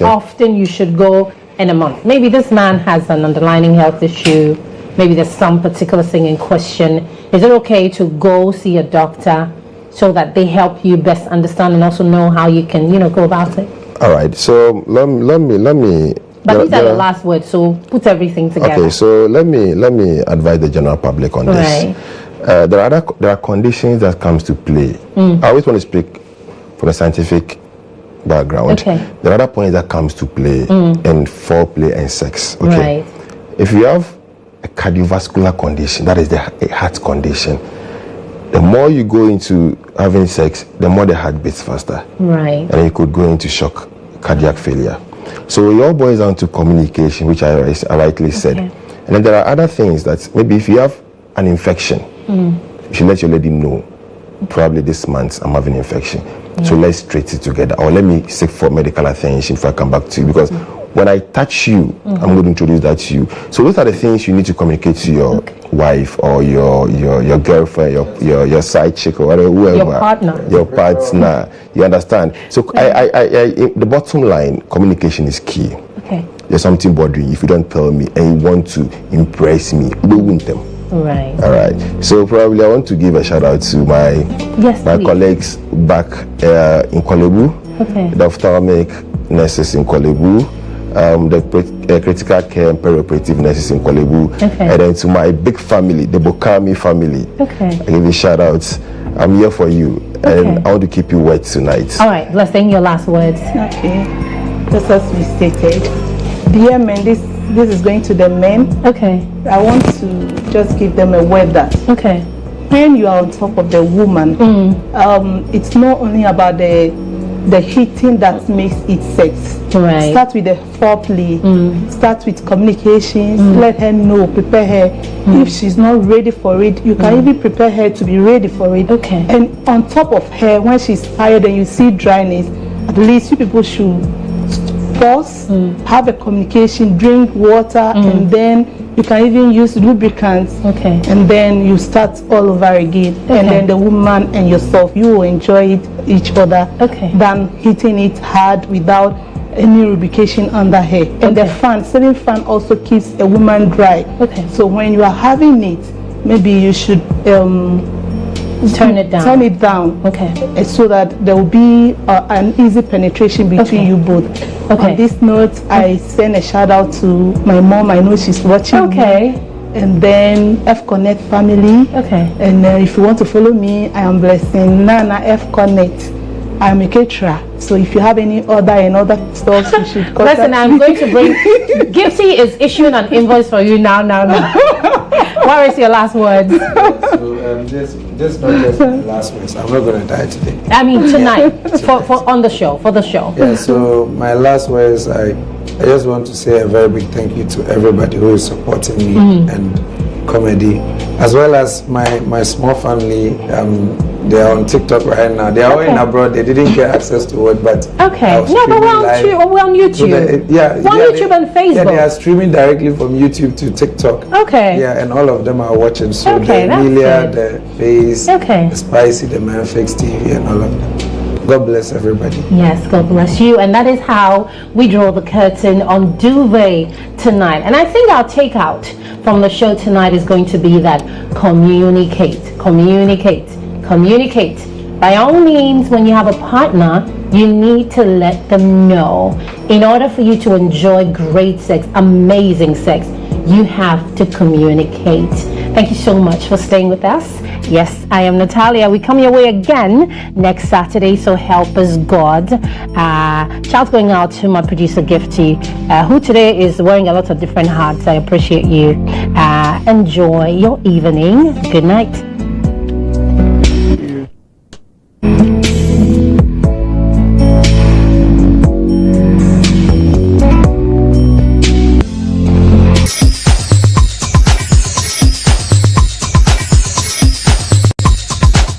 B: often you should go in a month. Maybe this man has an underlying health issue. Maybe there's some particular thing in question. Is it okay to go see a doctor so that they help you best understand and also know how you can, go about it?
E: All right. So let me.
B: But these are the last words, so put everything together.
E: Okay, so let me advise the general public on this. There are conditions that comes to play. I always want to speak from a scientific background.
B: Okay.
E: There are other points that comes to play in foreplay and sex. Okay.
B: Right.
E: If you have a cardiovascular condition, that is the heart condition. The more you go into having sex, the more the heart beats faster.
B: Right.
E: And you could go into shock, cardiac failure. So it all boils down to communication, which I rightly said. And then there are other things that maybe if you have an infection, you should let your lady know, probably this month I'm having an infection. So let's treat it together. Or let me seek for medical attention before I come back to you. Because when I touch you, I'm going to introduce that to you. So those are the things you need to communicate to your wife or your girlfriend, your side chick or whatever, whoever. Your partner. You understand? So the bottom line, communication is key.
B: Okay.
E: There's something bothering you. If you don't tell me and you want to impress me, we won't tell.
B: Right.
E: All right. So probably I want to give a shout out to my colleagues back in Kolebu, the ophthalmic nurses in Kolebu, the critical care and perioperative nurses in Kolebu, and then to my big family, the Bokami family. I give you shout outs. I'm here for you, and I want to keep you wet tonight.
B: All right. Blessing, your last words.
D: Okay. Just as we stated, dear men, this is going to the men. I want to just give them a word that when you are on top of the woman, it's not only about the hitting that makes it sex. Start with the foreplay, start with communications, let her know, prepare her. If she's not ready for it, you can even prepare her to be ready for it. And on top of her, when she's tired and you see dryness, at least you people should pause, have a communication, drink water, and then you can even use lubricants, and then you start all over again. And then the woman and yourself, you will enjoy each other than hitting it hard without any lubrication under her. And the fan, ceiling fan also keeps a woman dry. So when you are having it, maybe you should
B: turn it down.
D: So that there will be an easy penetration between you both. On this note, I send a shout out to my mom. I know she's watching me. And then F Connect family. And if you want to follow me, I am Blessing Nana F Connect. I'm a caterer. So if you have any order and other stuff, you should contact
B: Listen, I'm going to bring Gipsy is issuing an invoice for you now. What is your last words?
C: So just not just my last words. I'm not going to die today.
B: I mean tonight for the show.
C: Yeah. So my last words, I just want to say a very big thank you to everybody who is supporting me and comedy, as well as my small family. They are on TikTok right now. They are all in abroad. They didn't get access to it, but
B: but we're on YouTube. On YouTube and Facebook.
C: Yeah, they are streaming directly from YouTube to TikTok. Yeah, and all of them are watching. So the Amelia, the Face, the Spicy, the Manfix TV, and all of them. God bless everybody.
B: Yes, God bless you. And that is how we draw the curtain on Duvet tonight. And I think our takeout from the show tonight is going to be that communicate. By all means, when you have a partner, you need to let them know. In order for you to enjoy great sex, amazing sex, you have to communicate. Thank you so much for staying with us. Yes, I am Natalia. We come your way again next Saturday, so help us God. Shout going out to my producer Gifty, who today is wearing a lot of different hats. I appreciate you. Enjoy your evening. Good night.